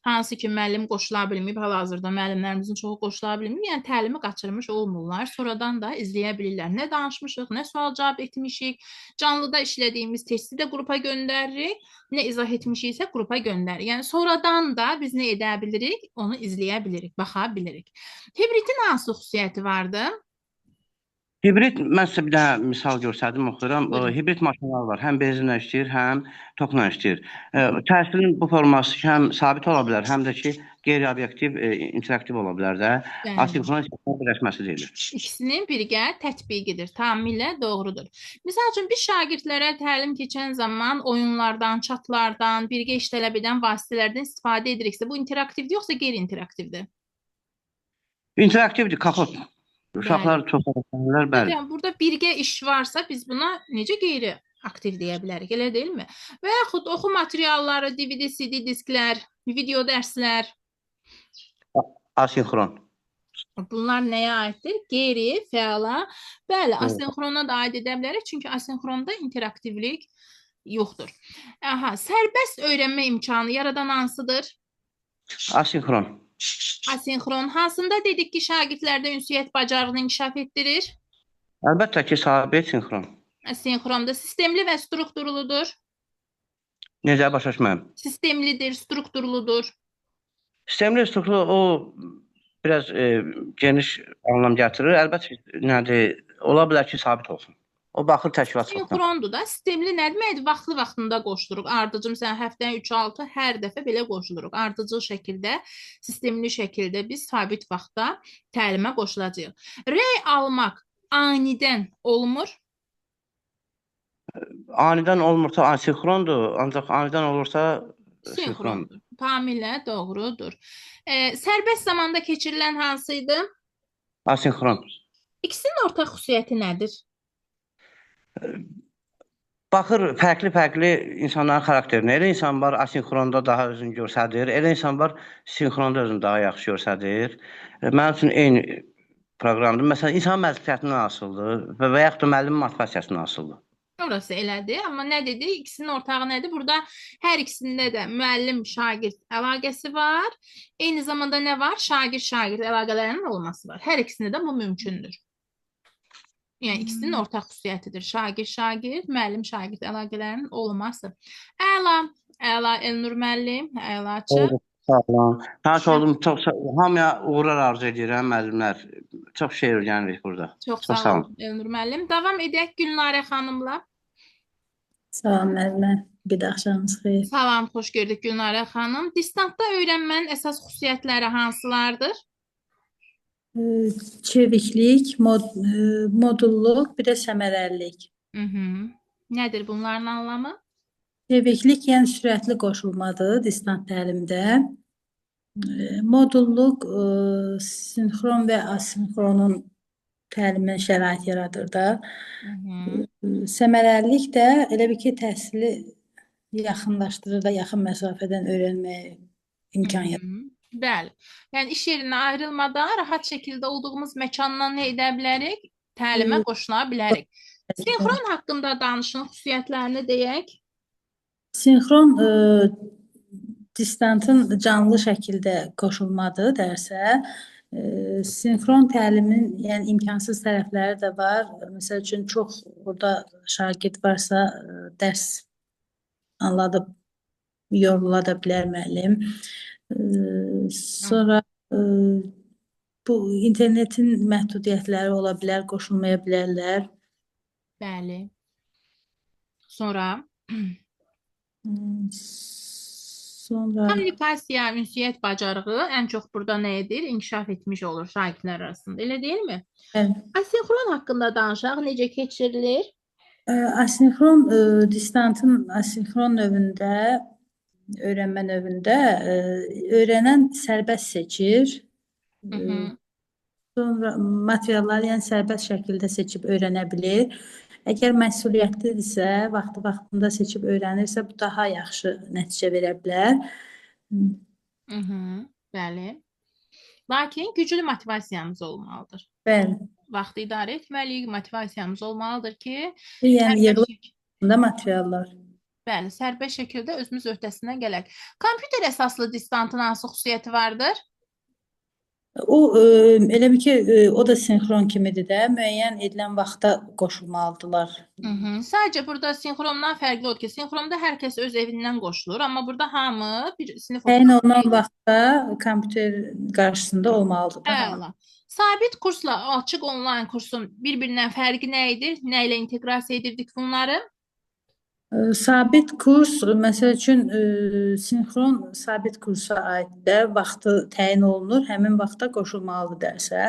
Hansı ki, müəllim qoşula bilməyib, hal-hazırda müəllimlərimizin çoxu qoşula bilməyib, yəni təlimi qaçırmış olmurlar. Sonradan da izləyə bilirlər. Nə danışmışıq, nə sual-cavab etmişik, canlıda işlədiyimiz testi də qrupa göndəririk, nə izah etmişiksə qrupa göndəririk. Yəni sonradan da biz nə edə bilirik, onu izləyə bilirik, baxa bilirik. Hibridin hansı xüsusiyyəti vardı? Hibrid, mən sizə bir dənə misal göstərdim, oxuyuram. Hibrid maşınlar var. Həm benzinlə işləyir, həm tokla işləyir. Təhsilin bu forması həm sabit ola bilər, həm də ki, qeyri-obyektiv, interaktiv ola bilər də. Asinxron birləşməsi deyilir. İkisinin birgə tətbiqidir. Tamamilə doğrudur. Misal üçün, biz şagirdlərə təlim keçən zaman oyunlardan, chatlardan, birgə iş tələb edən vasitələrdən istifadə ediriksə, bu interaktivdir, yoxsa qeyri-interaktivdir? İnteraktivdir, kapot. Uşaqlar çox öyrənirlər, bəli. Burada birgə iş varsa biz buna necə qeyri-aktiv deyə bilərik, elə deyilmi? Və yaxud oxu materialları, DVD, CD disklər, video dərslər. Asinxron. Bunlar nəyə aiddir? Qeyri-fəala. Bəli, asinxrona da aid edə bilərik, çünki asinxronda interaktivlik yoxdur. Sərbəst öyrənmə imkanı yaradan hansıdır? Asinxron. Asinxron hansında dedik ki, şagirdlərdə ünsiyyət bacarığını inkişaf etdirir? Əlbəttə ki, sabit sinxron. Sinxronda sistemli və strukturludur. Necə başa düşməyim? Sistemlidir, strukturludur. Sistemli, strukturlu o biraz geniş anlam gətirir. Əlbəttə nədir? Ola bilər ki, sabit olsun. O baxır təşkilat çoxdan. Sinxrondur da. Sistemli nədir? Vaxtlı-vaxtında qoşuluruq. Ardıcı, məsələn, həftəyə 3-6 hər dəfə belə qoşuluruq. Ardıcıl şəkildə, sistemli şəkildə biz sabit vaxtda təlimə qoşulacağıq. Rəy almaq anidən olmur? Anidən olmursa asinxrondur, ancaq anidən olursa sinxrondur. Tamamilə doğrudur. Sərbəst zamanda keçirilən hansıydı? Asinxron. İkisinin ortaq xüsusiyyəti nədir? Baxır fərqli-fərqli insanların xarakterinə. Elə insan var asinxronda daha özünü göstərir, elə insan var sinxronda özünü daha yaxşı göstərir. Mənim üçün eyni proqramdır. Məsələn, insan məsuliyyətindən asılıdır və yaxud da müəllimin motivasiyasından asılıdır. Orası elədir, amma nə dedi? İkisinin ortağı nədir? Burada hər ikisində də müəllim-şagird əlaqəsi var. Eyni zamanda nə var? Şagird-şagird əlaqələrinin olması var. Hər ikisində də bu mümkündür. Yəni, ikisinin ortaq xüsusiyyətidir. Şagird-şagird, müəllim-şagird əlaqələrinin olması. Əla, Elnur müəllim, əlaçı. Sağ olun. Tanış oldum. Hamıya uğurlar arzu edirəm, müəllimlər. Çox şey öyrənirik burada. Çox sağ olun, Elnur müəllim. Davam edək Gülnarə xanımla. Salam müəllimə. Bir də axşamınız xeyir. Salam, xoş gördük Gülnarə xanım. Distantda öyrənmənin əsas xüsusiyyətləri hansılardır? Çeviklik, modulluq, bir də səmərəlilik. Nədir bunların anlamı? Çeviklik, yəni sürətli qoşulmadır distant təlimdə. Modulluq, sinxron və asinxronun təlimin şərait yaradır da. Səmərəlilik də elə bir ki, təhsili yaxınlaşdırır da, yaxın məsafədən öyrənməyə imkan yaradır. Bəli. Yəni iş yerindən ayrılmadan rahat şəkildə olduğumuz məkandan nə edə bilərik? Təlimə qoşula bilərik. Sinxron haqqında danışın, xüsusiyyətlərini deyək. Sinxron distantın canlı şəkildə qoşulmadır dərsə. Sinxron təlimin yəni imkansız tərəfləri də var. Məsəl üçün çox burada şagird varsa dərs anladıb yorula da bilər müəllim. Sonra bu internetin məhdudiyyətləri ola bilər, qoşulmaya bilərlər. Bəli. Sonra kommunikasiya, ünsiyyət bacarığı ən çox burada nə edir? İnkişaf etmiş olur şagirdlər arasında. Elə deyilmi? Evet. Asinxron haqqında danışaq, necə keçirilir? Asinxron distantın asinxron növündə, öyrənmə növündə öyrənən sərbəst seçir. Sonra materialları yəni sərbəst şəkildə seçib öyrənə bilir. Əgər məsuliyyətlidirsə, vaxtında seçib öyrənirsə, bu daha yaxşı nəticə verə bilər. Bəli. Lakin güclü motivasiyamız olmalıdır. Bəli. Vaxtı idarə etməliyik, motivasiyamız olmalıdır ki, yəni yığılışında materiallar. Bəli, sərbəst şəkildə özümüz öhdəsindən gələk. Kompüter əsaslı distantın hansı xüsusiyyəti vardır? O elə bir ki, o da sinxron kimidir də, müəyyən edilən vaxta qoşulmalıdırlar. Sadəcə burada sinxrondan fərqli odur ki, sinxronda hər kəs öz evindən qoşulur, amma burada hamı bir sinif Təyin olunan vaxtda kompüter qarşısında olmalıdır. Əla. Sabit kursla açıq onlayn kursun bir-birindən fərqi nə idi? Nə ilə inteqrasiya edirdik bunları? Sabit kurs, məsəl üçün sinxron sabit kursa aiddir, vaxtı təyin olunur, həmin vaxta qoşulmalıdır dərsə.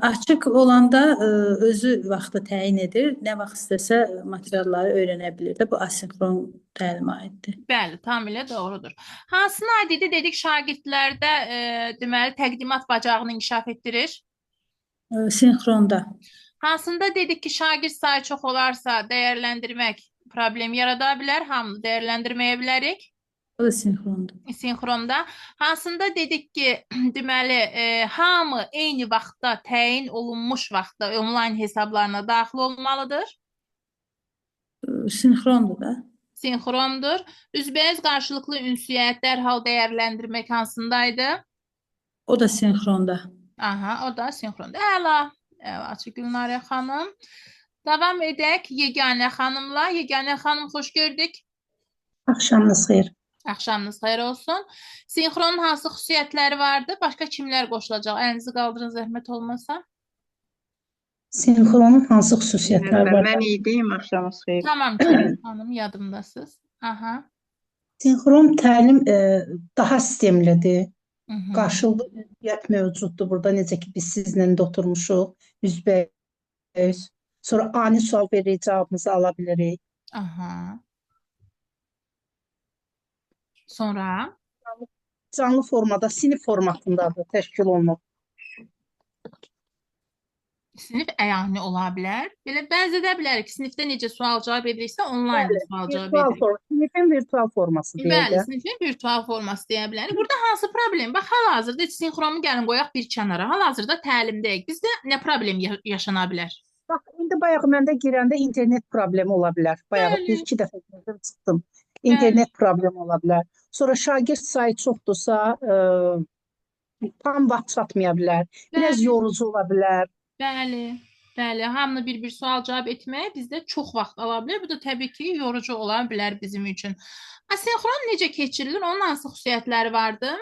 Açıq olanda özü vaxtı təyin edir, nə vaxt istəsə materialları öyrənə bilir də, bu asinxron təlimə aiddir. Bəli, tamamilə doğrudur. Hansına aid idi dedik şagirdlərdə deməli təqdimat bacarığını inkişaf etdirir? Sinxronda. Hansında dedik ki, şagird sayı çox olarsa dəyərləndirmək problem yarada bilər, hamını dəyərləndirməyə bilərik. O da sinxronda. Sinxronda. Hansında dedik ki, deməli, hamı eyni vaxtda təyin olunmuş vaxtda onlayn hesablarına daxil olmalıdır. Sinxrondur da. Sinxrondur. Üzbəüz qarşılıqlı ünsiyyət dərhal dəyərləndirmək hansındaydı? O da sinxronda. Aha, o da sinxronda. Əla. Açıq Gülnarə xanım. Davam edək Yeganə xanımla. Yeganə xanım, xoş gördük. Axşamınız xeyir. Axşamınız xeyir olsun. Sinxronun hansı xüsusiyyətləri vardı? Başqa kimlər qoşulacaq? Əlinizi qaldırın, zəhmət olmasa. Sinxronun hansı xüsusiyyətləri var? Mən iyi deyim, axşamınız xeyir. Tamam, xanım, yadımdasınız. Aha. Sinxron təlim daha sistemlidir. Qarşılıqlı ünsiyyət mövcuddur. Burada necə ki, biz sizlə də oturmuşuq, üzbəüz. Sonra ani sual veririk, cavabımızı ala bilirik. Aha. Sonra? Canlı formada, sinif formatındadır, təşkil olunur. Sinif əyani ola bilər. Belə bənzə edə bilərik. Sinifdə necə sual cavab ediriksə, onlayn sual cavab edirik. Sinifin virtual forması deyək. Bəli, sinifin virtual forması deyə bilərik. Burada hansı problem? Bax, hal-hazırda sinxronu gəlin qoyaq bir kənara. Hal-hazırda təlimdəyik. Bizdə nə problem yaşana bilər? Bax, indi bayaq məndə girəndə internet problemi ola bilər. Bayaq bir-iki dəfə girdim, çıxdım. İnternet problemi ola bilər. Sonra şagird sayı çoxdursa, tam vaxt çatmaya bilər. Biraz yorucu ola bilər. Bəli, bəli. Hamını bir-bir sual cavab etməyə bizdə çox vaxt ala bilər. Bu da təbii ki, yorucu ola bilər bizim üçün. Asinxron necə keçirilir? Onun hansı xüsusiyyətləri vardı?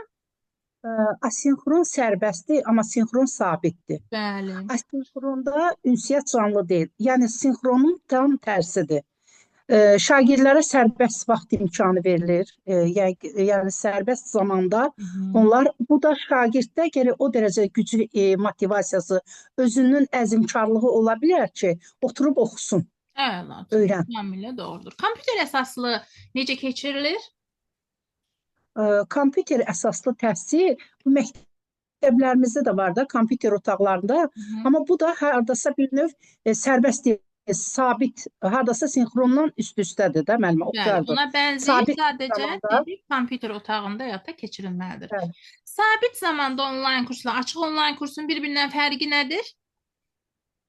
Asinxron sərbəstdir, amma sinxron sabitdir. Bəli. Asinxronda ünsiyyət canlı deyil. Yəni, sinxronun tam tərsidir. Şagirdlərə sərbəst vaxt imkanı verilir. Yəni sərbəst zamanda onlar, bu da şagirddə gərək o dərəcə güclü motivasiyası, özünün əzmkarlığı ola bilər ki, oturub oxusun, Əla. öyrən. Tamamilə doğrudur. Kompüter əsaslı necə keçirilir? Kompüter əsaslı təhsil bu məktəblərimizdə də var da, kompüter otaqlarında. Amma bu da hardasa bir növ sərbəst deyil, sabit, hardasa sinxrondan üst-üstədir də müəllimə, Bəli, oxuyardı. ona bənzəyir, Sabit sadəcə zamanda, dedik, kompüter otağında həyata keçirilməlidir. bəli. Sabit zamanda onlayn kursla açıq onlayn kursun bir-birindən fərqi nədir?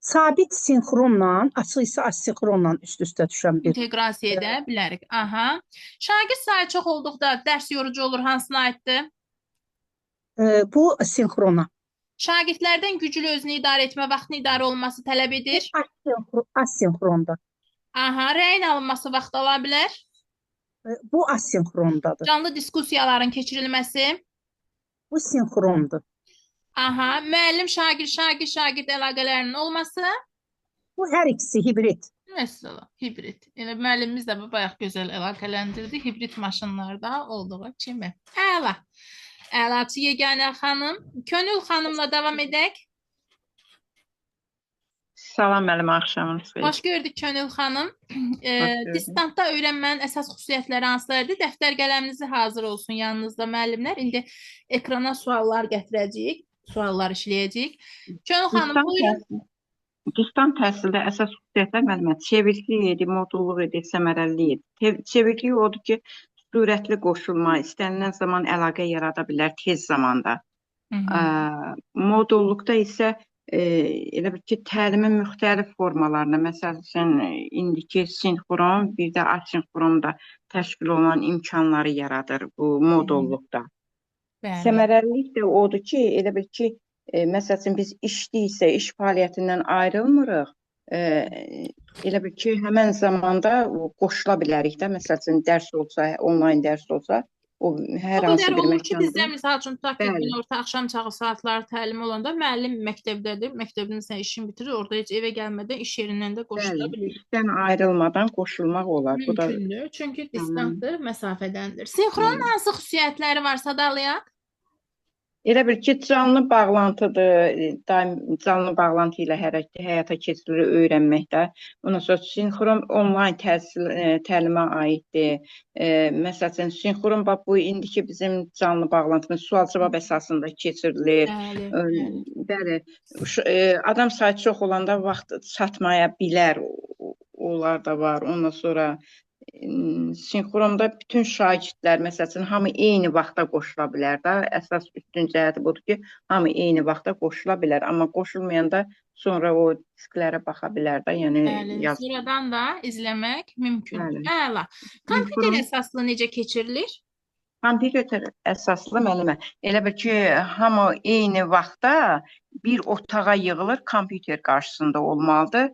Sabit sinxronla, açıq isə asinxronla üst-üstə düşən bir. İnteqrasiya edə bilərik. Aha. Şagird sayı çox olduqda dərs yorucu olur, hansına aiddir? Bu sinxrona. Şagirdlərdən güclü özünü idarə etmə, vaxtını idarə olması tələb edir. Asinxronda. Aha, rəyin alınması vaxt ala bilər. Bu asinxrondadır. Canlı diskussiyaların keçirilməsi. Bu sinxrondur. Aha, müəllim, şagird əlaqələrinin olması. Bu hər ikisi hibrid. Mesela hibrit. Yəni müəllimimiz də bayaq gözəl əlaqələndirdi hibrit maşınlarda olduğu kimi. Əla. Əlaçı Yeganə xanım. Könül xanımla davam edək. Salam müəllimə, axşamınız xeyir. Xoş gördük Könül xanım. Distantda öyrənmənin əsas xüsusiyyətləri hansılardır? Dəftər qələminizi hazır olsun yanınızda müəllimlər. İndi ekrana suallar gətirəcəyik. Suallar işləyəcəyik. Könül xanım buyurun. Distant təhsildə əsas xüsusiyyətlər müəllimə çeviklik idi, modulluq idi, səmərəlilik idi. Çeviklik odur ki, sürətli qoşulma, istənilən zaman əlaqə yarada bilər tez zamanda. Modulluqda isə elə bir ki, təlimin müxtəlif formalarına, məsəl üçün, indiki sinxron, bir də asinxronda təşkil olunan imkanları yaradır bu modulluqda. Səmərəlilik də odur ki, elə bir ki, məsəl üçün biz işləyirsə, iş fəaliyyətindən ayrılmırıq. Elə bir ki, həmən zamanda qoşula bilərik də, məsəl üçün dərs olsa, onlayn dərs olsa, o hər hansı bir olur ki, məkanda. bizdə misal üçün tutaq ki, günorta axşam çağı saatları təlim olanda müəllim məktəbdədir, məktəbdən sən işini bitirir, orada heç evə gəlmədən iş yerindən də qoşula bilir. İşdən ayrılmadan qoşulmaq olar. Bu da Mümkündür, çünki distantdır, məsafədəndir. Sinxronun hansı xüsusiyyətləri var, sadalayaq? Elə bir ki, canlı bağlantıdır, daim canlı bağlantı ilə həyata keçirilir öyrənməkdə. Ondan sonra sinxron onlayn təlimə aiddir. Məsəl üçün, sinxron bu indiki bizim canlı bağlantımız sual-cavab əsasında keçirilir. Bəli, adam sayı çox olanda vaxt çatmaya bilər, onlar da var. Ondan sonra sinxronda bütün şagirdlər, məsəl üçün, hamı eyni vaxtda qoşula bilər də. Əsas üstün cəhəti budur ki, hamı eyni vaxtda qoşula bilər. Amma qoşulmayanda sonra o disklərə baxa bilər də. Yəni, sonradan da izləmək mümkündür. Əla. Kompüter əsaslı necə keçirilir? Kompüter əsaslı müəllimə. Elə bir ki, hamı eyni vaxtda bir otağa yığılır, kompüter qarşısında olmalıdır.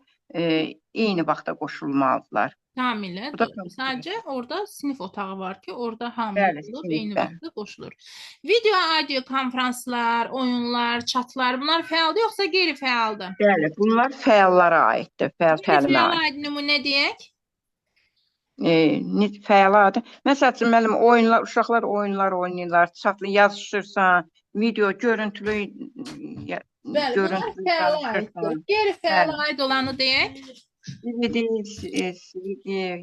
Eyni vaxtda qoşulmalıdırlar. Tamamilə. Sadəcə orada sinif otağı var ki, orada hamı olub, eyni vaxtda qoşulur. Video, audio konferanslar, oyunlar, çatlar, bunlar fəaldır yoxsa qeyri-fəaldır? Bəli, bunlar fəallara aiddir, fəal təlimə aid. Fəal aid nümunə deyək? Fəal aid. Məsəl üçün, müəllim, uşaqlar oyunlar oynayırlar, çatlı yazışırsan, video, görüntülü Bəli, bunlar fəal aiddir. Qeyri-fəal aid olanı deyək? DVD,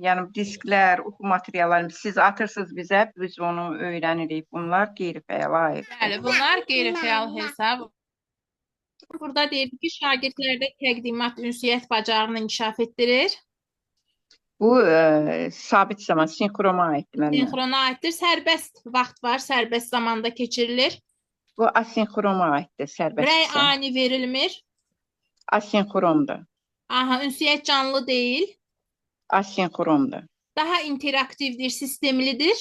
yəni disklər, oxu materiallarını siz atırsınız bizə, biz onu öyrənirik. Bunlar qeyri-fəal aid. Bəli, bunlar qeyri-fəal hesab. Burada deyir ki, şagirdlərdə təqdimat, ünsiyyət bacarığını inkişaf etdirir. Bu sabit zaman, sinxrona aiddir. Sinxrona aiddir. Sərbəst vaxt var, sərbəst zamanda keçirilir. Bu asinxrona aiddir, sərbəst. Rəy ani verilmir. Asinxrondur. Aha, ünsiyyət canlı deyil. Asinxrondur. Daha interaktivdir, sistemlidir.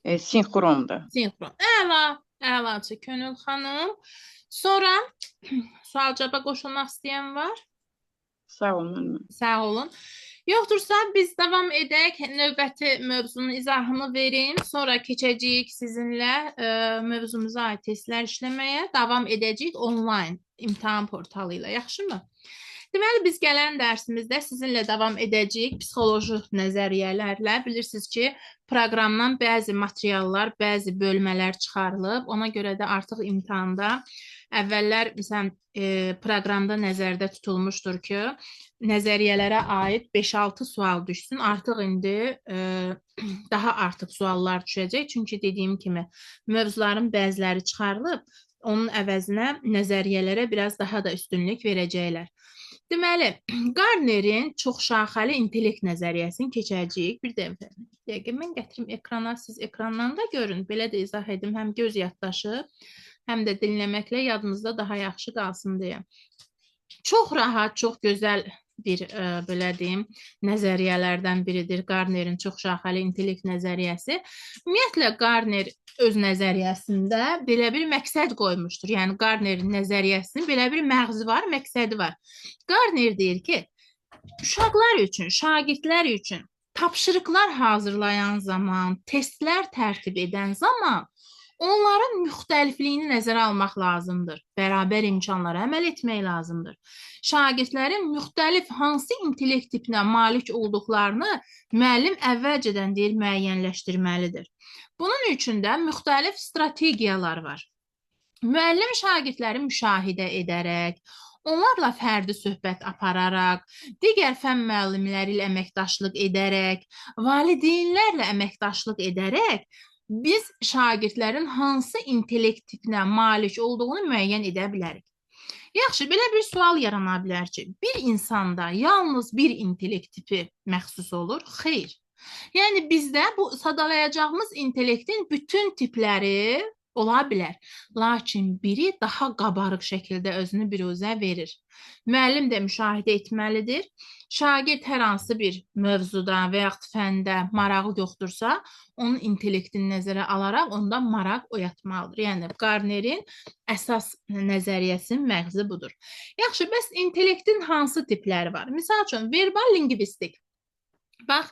Sinxrondur. Sinxron. Əla, əlaçı Könül xanım. Sonra sual-cavaba qoşulmaq istəyən var? Sağ olun. Sağ olun. Yoxdursa biz davam edək, növbəti mövzunun izahını verim. Sonra keçəcəyik sizinlə mövzumuza aid testlər işləməyə. Davam edəcəyik onlayn imtahan portalı ilə. Yaxşımı? Deməli, biz gələn dərsimizdə sizinlə davam edəcəyik psixoloji nəzəriyyələrlə. Bilirsiniz ki, proqramdan bəzi materiallar, bəzi bölmələr çıxarılıb. Ona görə də artıq imtahanda əvvəllər məsələn proqramda nəzərdə tutulmuşdur ki, nəzəriyyələrə aid 5-6 sual düşsün. Artıq indi daha artıq suallar düşəcək. Çünki dediyim kimi mövzuların bəziləri çıxarılıb. Onun əvəzinə nəzəriyyələrə biraz daha da üstünlük verəcəklər. Deməli, Garnerin çoxşaxəli intellekt nəzəriyyəsini keçəcəyik. Bir dəqiqə mən gətirim ekrana, siz ekrandan da görün. Belə də izah edim, həm göz yaddaşı, həm də dinləməklə yadınızda daha yaxşı qalsın deyə. Çox rahat, çox gözəl bir belə deyim, nəzəriyyələrdən biridir Garnerin çoxşaxəli intellekt nəzəriyyəsi. Ümumiyyətlə, Garner öz nəzəriyyəsində belə bir məqsəd qoymuşdur. Yəni, Garnerin nəzəriyyəsinin belə bir məğzi var, məqsədi var. Garner deyir ki, uşaqlar üçün, şagirdlər üçün tapşırıqlar hazırlayan zaman, testlər tərtib edən zaman onların müxtəlifliyini nəzərə almaq lazımdır. Bərabər imkanlara əməl etmək lazımdır. Şagirdlərin müxtəlif hansı intellekt tipinə malik olduqlarını müəllim əvvəlcədən deyir, müəyyənləşdirməlidir. Bunun üçün də müxtəlif strategiyalar var. Müəllim şagirdləri müşahidə edərək, onlarla fərdi söhbət apararaq, digər fən müəllimləri ilə əməkdaşlıq edərək, valideynlərlə əməkdaşlıq edərək, biz şagirdlərin hansı intellekt tipinə malik olduğunu müəyyən edə bilərik. Yaxşı, belə bir sual yarana bilər ki, bir insanda yalnız bir intellekt tipi məxsus olur? Xeyr. Yəni, bizdə bu sadalayacağımız intellektin bütün tipləri ola bilər. Lakin biri daha qabarıq şəkildə özünü biruzə verir. Müəllim də müşahidə etməlidir. Şagird hər hansı bir mövzuda və yaxud fəndə marağı yoxdursa, onun intellektini nəzərə alaraq ondan maraq oyatmalıdır. Yəni, Garnerin əsas nəzəriyyəsinin məğzi budur. Yaxşı, bəs intellektin hansı tipləri var? Misal üçün, verbal lingvistik. Bax,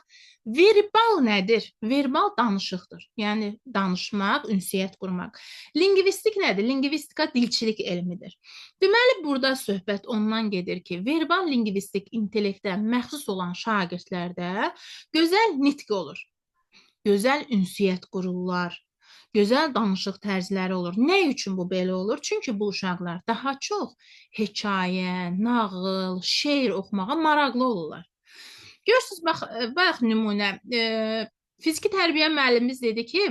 verbal nədir? Verbal danışıqdır. Yəni, danışmaq, ünsiyyət qurmaq. Lingvistik nədir? Lingvistika dilçilik elmidir. Deməli, burada söhbət ondan gedir ki, verbal lingvistik intellektə məxsus olan şagirdlərdə gözəl nitq olur. Gözəl ünsiyyət qururlar. Gözəl danışıq tərzləri olur. Nə üçün bu belə olur? Çünki bu uşaqlar daha çox hekayə, nağıl, şeir oxumağa maraqlı olurlar. Görürsünüz, bax nümunə, fiziki tərbiyə müəllimimiz dedi ki,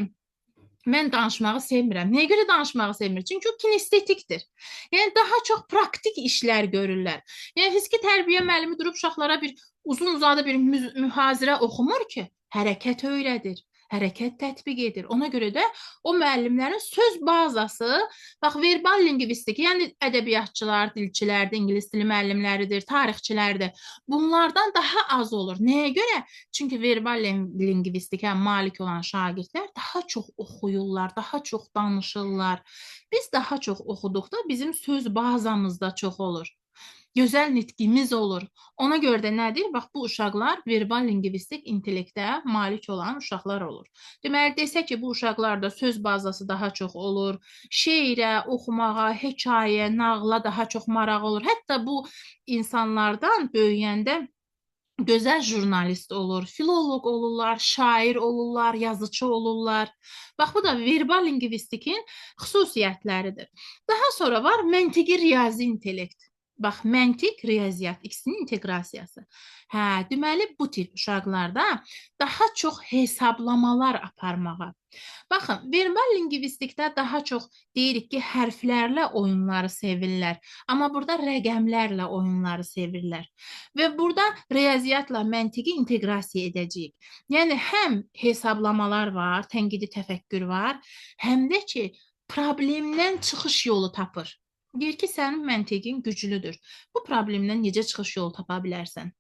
mən danışmağı sevmirəm. Nəyə görə danışmağı sevmir? Çünki o kinestetikdir. Yəni, daha çox praktik işlər görürlər. Yəni, fiziki tərbiyə müəllimi durub uşaqlara bir uzun-uzadı bir mühazirə oxumur ki, hərəkət öyrədir. Hərəkət tətbiq edir. Ona görə də o müəllimlərin söz bazası, bax, verbal lingvistik, yəni ədəbiyyatçılar, dilçilər, ingilis dili müəllimləridir, tarixçilərdir. Bunlardan daha az olur. Nəyə görə? Çünki verbal lingvistikə malik olan şagirdlər daha çox oxuyurlar, daha çox danışırlar. Biz daha çox oxuduqda bizim söz bazamızda çox olur. Gözəl nitqimiz olur. Ona görə də nədir? Bax, bu uşaqlar verbal lingvistik intellektə malik olan uşaqlar olur. Deməli, desək ki, bu uşaqlarda söz bazası daha çox olur, şeirə, oxumağa, hekayə, nağla daha çox maraq olur. Hətta bu insanlardan böyüyəndə gözəl jurnalist olur, filoloq olurlar, şair olurlar, yazıcı olurlar. Bax, bu da verbal lingvistikin xüsusiyyətləridir. Daha sonra var məntiqi riyazi intellekt. Bax, məntiq, riyaziyyat, ikisinin inteqrasiyası. Hə, deməli, bu tip uşaqlarda daha çox hesablamalar aparmağa. Baxın, verbal lingvistikdə daha çox deyirik ki, hərflərlə oyunları sevirlər. Amma burada rəqəmlərlə oyunları sevirlər. Və burada riyaziyyatla məntiqi inteqrasiya edəcəyik. Yəni, həm hesablamalar var, tənqidi təfəkkür var, həm də ki, problemdən çıxış yolu tapır. Deyir ki, sənin məntiqin güclüdür. Bu problemdən necə çıxış yolu tapa bilərsən?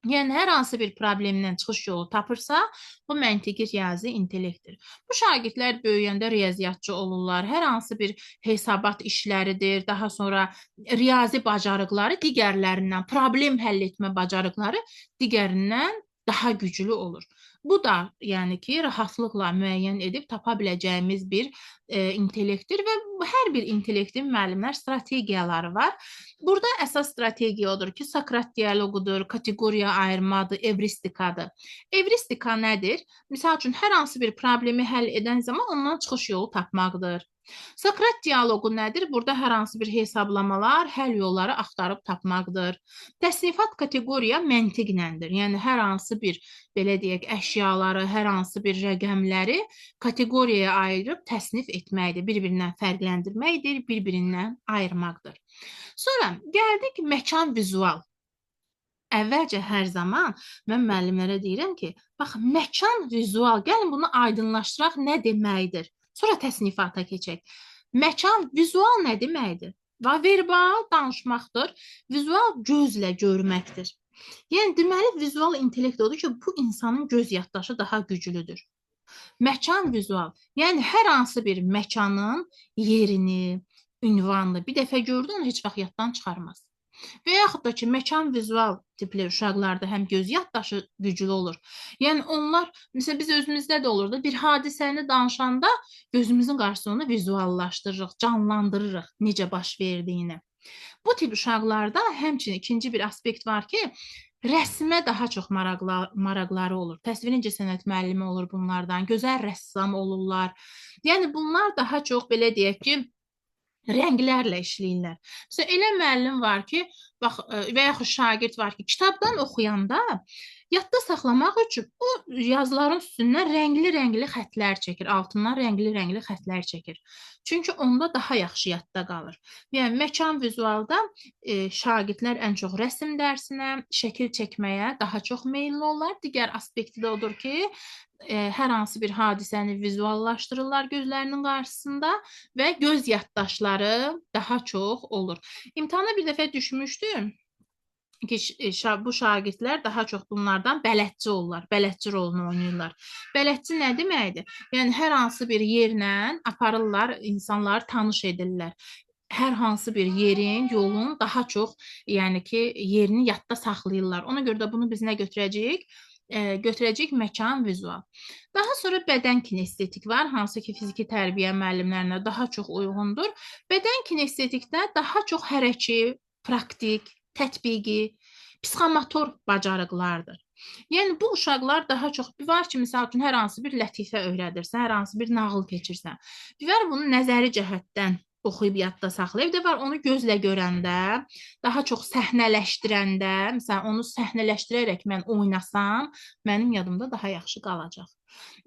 Yəni, hər hansı bir problemdən çıxış yolu tapırsa, bu məntiqi riyazi intellektdir. Bu şagirdlər böyüyəndə riyaziyyatçı olurlar. Hər hansı bir hesabat işləridir, daha sonra riyazi bacarıqları digərlərindən, problem həll etmə bacarıqları digərindən daha güclü olur. Bu da yəni ki, rahatlıqla müəyyən edib tapa biləcəyimiz bir intellektdir və hər bir intellektin müəllimlər strategiyaları var. Burada əsas strategiya odur ki, Sokrat dialoqudur, kateqoriya ayırmadır, evristikadır. Evristika nədir? Misal üçün, hər hansı bir problemi həll edən zaman ondan çıxış yolu tapmaqdır. Sokrat dialoqu nədir? Burada hər hansı bir hesablamalar, həll yolları axtarıb tapmaqdır. Təsnifat kateqoriya məntiqləndir. Yəni, hər hansı bir, belə deyək, əşyaları, hər hansı bir rəqəmləri kateqoriyaya ayırıb təsnif etməkdir. Bir-birindən fərqləndirməkdir, bir-birindən ayırmaqdır. Sonra gəldik məkan vizual. Əvvəlcə hər zaman mən müəllimlərə deyirəm ki, bax, məkan vizual, gəlin bunu aydınlaşdıraq nə deməkdir? Sonra təsnifata keçək. Məkan, vizual nə deməkdir? Verbal danışmaqdır, vizual gözlə görməkdir. Yəni, deməli, vizual intellekt odur ki, bu insanın göz yaddaşı daha güclüdür. Məkan, vizual, yəni hər hansı bir məkanın yerini, ünvanını bir dəfə gördü, onu heç vaxt yaddan çıxarmaz. Və yaxud da ki, məkan vizual tipli uşaqlarda həm göz yaddaşı güclü olur. Yəni onlar, məsələn, biz özümüzdə də olur da, bir hadisəni danışanda gözümüzün qarşısında vizuallaşdırırıq, canlandırırıq necə baş verdiyini. Bu tip uşaqlarda həmçinin ikinci bir aspekt var ki, rəsmə daha çox maraqları olur. Təsvir incəsənət müəllimi olur bunlardan, gözəl rəssam olurlar. Yəni bunlar daha çox, belə deyək ki, rənglərlə işləyirlər. Məsələn, elə müəllim var ki, bax, və yaxud şagird var ki, kitabdan oxuyanda yadda saxlamaq üçün o yazıların üstündən rəngli-rəngli xətlər çəkir, altından rəngli-rəngli xətlər çəkir. Çünki onda daha yaxşı yadda qalır. Yəni, məkan vizualda şagirdlər ən çox rəsm dərsinə, şəkil çəkməyə daha çox meyilli olurlar. Digər aspekti də odur ki, hər hansı bir hadisəni vizuallaşdırırlar gözlərinin qarşısında və göz yaddaşları daha çox olur. İmtahana bir dəfə düşmüşdüm ki, bu şagirdlər daha çox bunlardan bələdçi olurlar, bələdçi rolunu oynayırlar. Bələdçi nə deməkdir? Yəni, hər hansı bir yerlə aparırlar, insanları tanış edirlər. Hər hansı bir yerin, yolun daha çox, yəni ki, yerini yadda saxlayırlar. Ona görə də bunu biz nə götürəcəyik? Götürəcək məkan vizual. Daha sonra bədən kinestetik var, hansı ki, fiziki tərbiyə müəllimlərinə daha çox uyğundur. Bədən kinestetikdə daha çox hərəki, praktik, tətbiqi, psixomotor bacarıqlardır. Yəni, bu uşaqlar daha çox, bir var ki, misal üçün, hər hansı bir lətifə öyrədirsən, hər hansı bir nağıl keçirsən. Bir var bunu nəzəri cəhətdən oxuyub yadda saxlayıb, də var onu gözlə görəndə, daha çox səhnələşdirəndə, məsələn, onu səhnələşdirərək mən oynasam, mənim yadımda daha yaxşı qalacaq.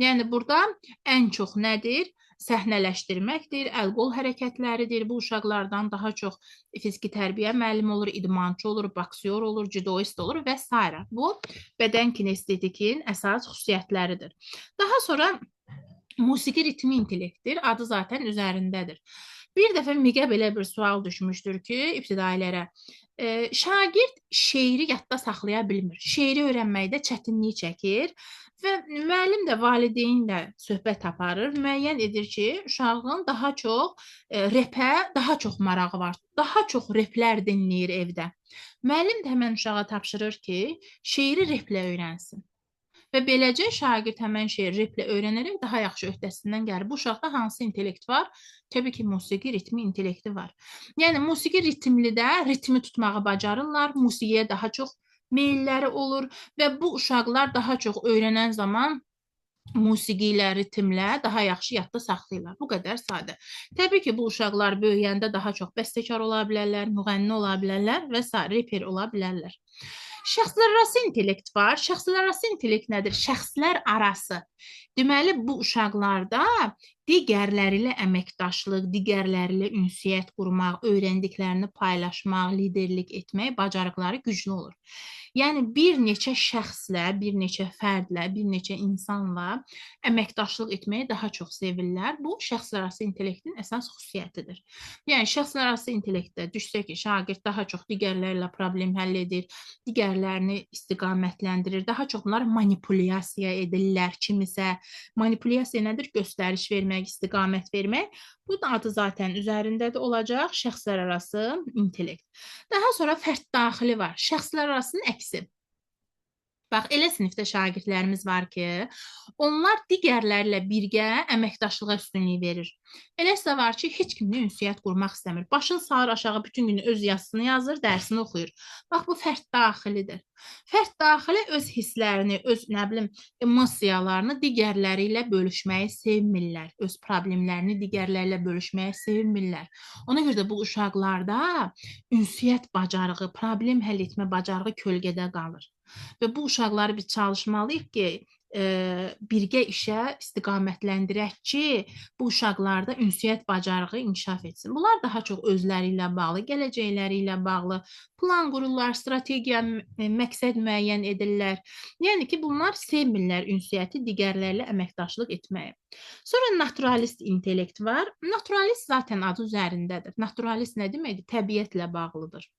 Yəni, burada ən çox nədir? Səhnələşdirməkdir, əl-qol hərəkətləridir. Bu uşaqlardan daha çox fiziki tərbiyə müəllimi olur, idmançı olur, boksyor olur, judoist olur və s. Bu, bədən kinestetikin əsas xüsusiyyətləridir. Daha sonra musiqi ritmi intellektdir, adı zaten üzərindədir. Bir dəfə MİQ-ə belə bir sual düşmüşdür ki, ibtidailərə, şagird şeiri yadda saxlaya bilmir. Şeiri öyrənməkdə çətinlik çəkir və müəllim də valideynlə söhbət aparır, müəyyən edir ki, uşağın daha çox repə daha çox marağı var, daha çox replər dinləyir evdə. Müəllim də həmən uşağa tapşırır ki, şeiri replə öyrənsin. Və beləcə şagird həmən şeyi replə öyrənərək daha yaxşı öhdəsindən gəlir. Bu uşaqda hansı intellekt var? Təbii ki, musiqi ritmi intellekti var. Yəni, musiqi ritmlidə ritmi tutmağı bacarırlar, musiqiyə daha çox meyilləri olur və bu uşaqlar daha çox öyrənən zaman musiqi ilə, ritmlə daha yaxşı yadda saxlayırlar. Bu qədər sadə. Təbii ki, bu uşaqlar böyüyəndə daha çox bəstəkar ola bilərlər, müğənni ola bilərlər və s. reper ola bilərlər. Şəxslər arası intellekt var. Şəxslər arası intellekt nədir? Şəxslər arası. Deməli, bu uşaqlarda digərləri ilə əməkdaşlıq, digərləri ilə ünsiyyət qurmaq, öyrəndiklərini paylaşmaq, liderlik etmək bacarıqları güclü olur. Yəni, bir neçə şəxslə, bir neçə fərdlə, bir neçə insanla əməkdaşlıq etməyi daha çox sevirlər. Bu, şəxslər arası intellektin əsas xüsusiyyətidir. Yəni, şəxslər arası intellektdə düşsə ki, şagird daha çox digərlərlə problem həll edir, digərlərini istiqamətləndirir, daha çox bunlar manipulyasiya edirlər kimisə. Manipulyasiya nədir? Göstəriş vermək, istiqamət vermək. Bu da adı zaten üzərindədir olacaq şəxslər arası intellekt. Daha sonra fərd daxili var. Şəxslər arasının əksi. Bax, elə sinifdə şagirdlərimiz var ki, onlar digərlərlə birgə əməkdaşlığa üstünlük verir. Eləsə var ki, heç kimlə ünsiyyət qurmaq istəmir. Başını sağır aşağı bütün günü öz yazısını yazır, dərsini oxuyur. Bax, bu fərd daxilidir. Fərd daxili öz hisslərini, öz nə bilim, emosiyalarını digərləri ilə bölüşməyi sevmirlər. Öz problemlərini digərlərlə bölüşməyi sevmirlər. Ona görə də bu uşaqlarda ünsiyyət bacarığı, problem həll etmə bacarığı kölgədə qalır. Və bu uşaqları biz çalışmalıyıq ki, birgə işə istiqamətləndirək ki, bu uşaqlarda ünsiyyət bacarığı inkişaf etsin. Bunlar daha çox özləri ilə bağlı, gələcəkləri ilə bağlı plan qururlar, strategiya, məqsəd müəyyən edirlər. Yəni ki, bunlar sevmirlər ünsiyyəti, digərlərlə əməkdaşlıq etməyi. Sonra naturalist intellekt var. Naturalist zaten adı üzərindədir. Naturalist nə deməkdir? Təbiətlə bağlıdır.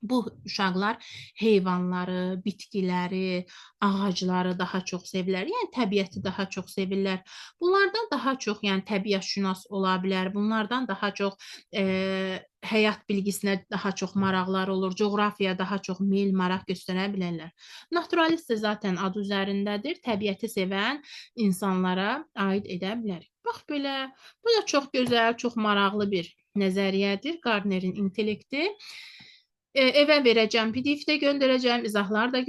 Bu uşaqlar heyvanları, bitkiləri, ağacları daha çox sevirlər. Yəni təbiəti daha çox sevirlər. Bunlardan daha çox, yəni təbiətşünas ola bilər. Bunlardan daha çox həyat bilgisinə daha çox maraqları olur. Coğrafiyaya daha çox meyl, maraq göstərə bilərlər. Naturalist də zaten adı üzərindədir. Təbiəti sevən insanlara aid edə bilərik. Bax belə, bu da çox gözəl, çox maraqlı bir nəzəriyyədir. Gardnerin intellekti. Evə verəcəm, PDF-də göndərəcəm, izahlar da göndərəcəm.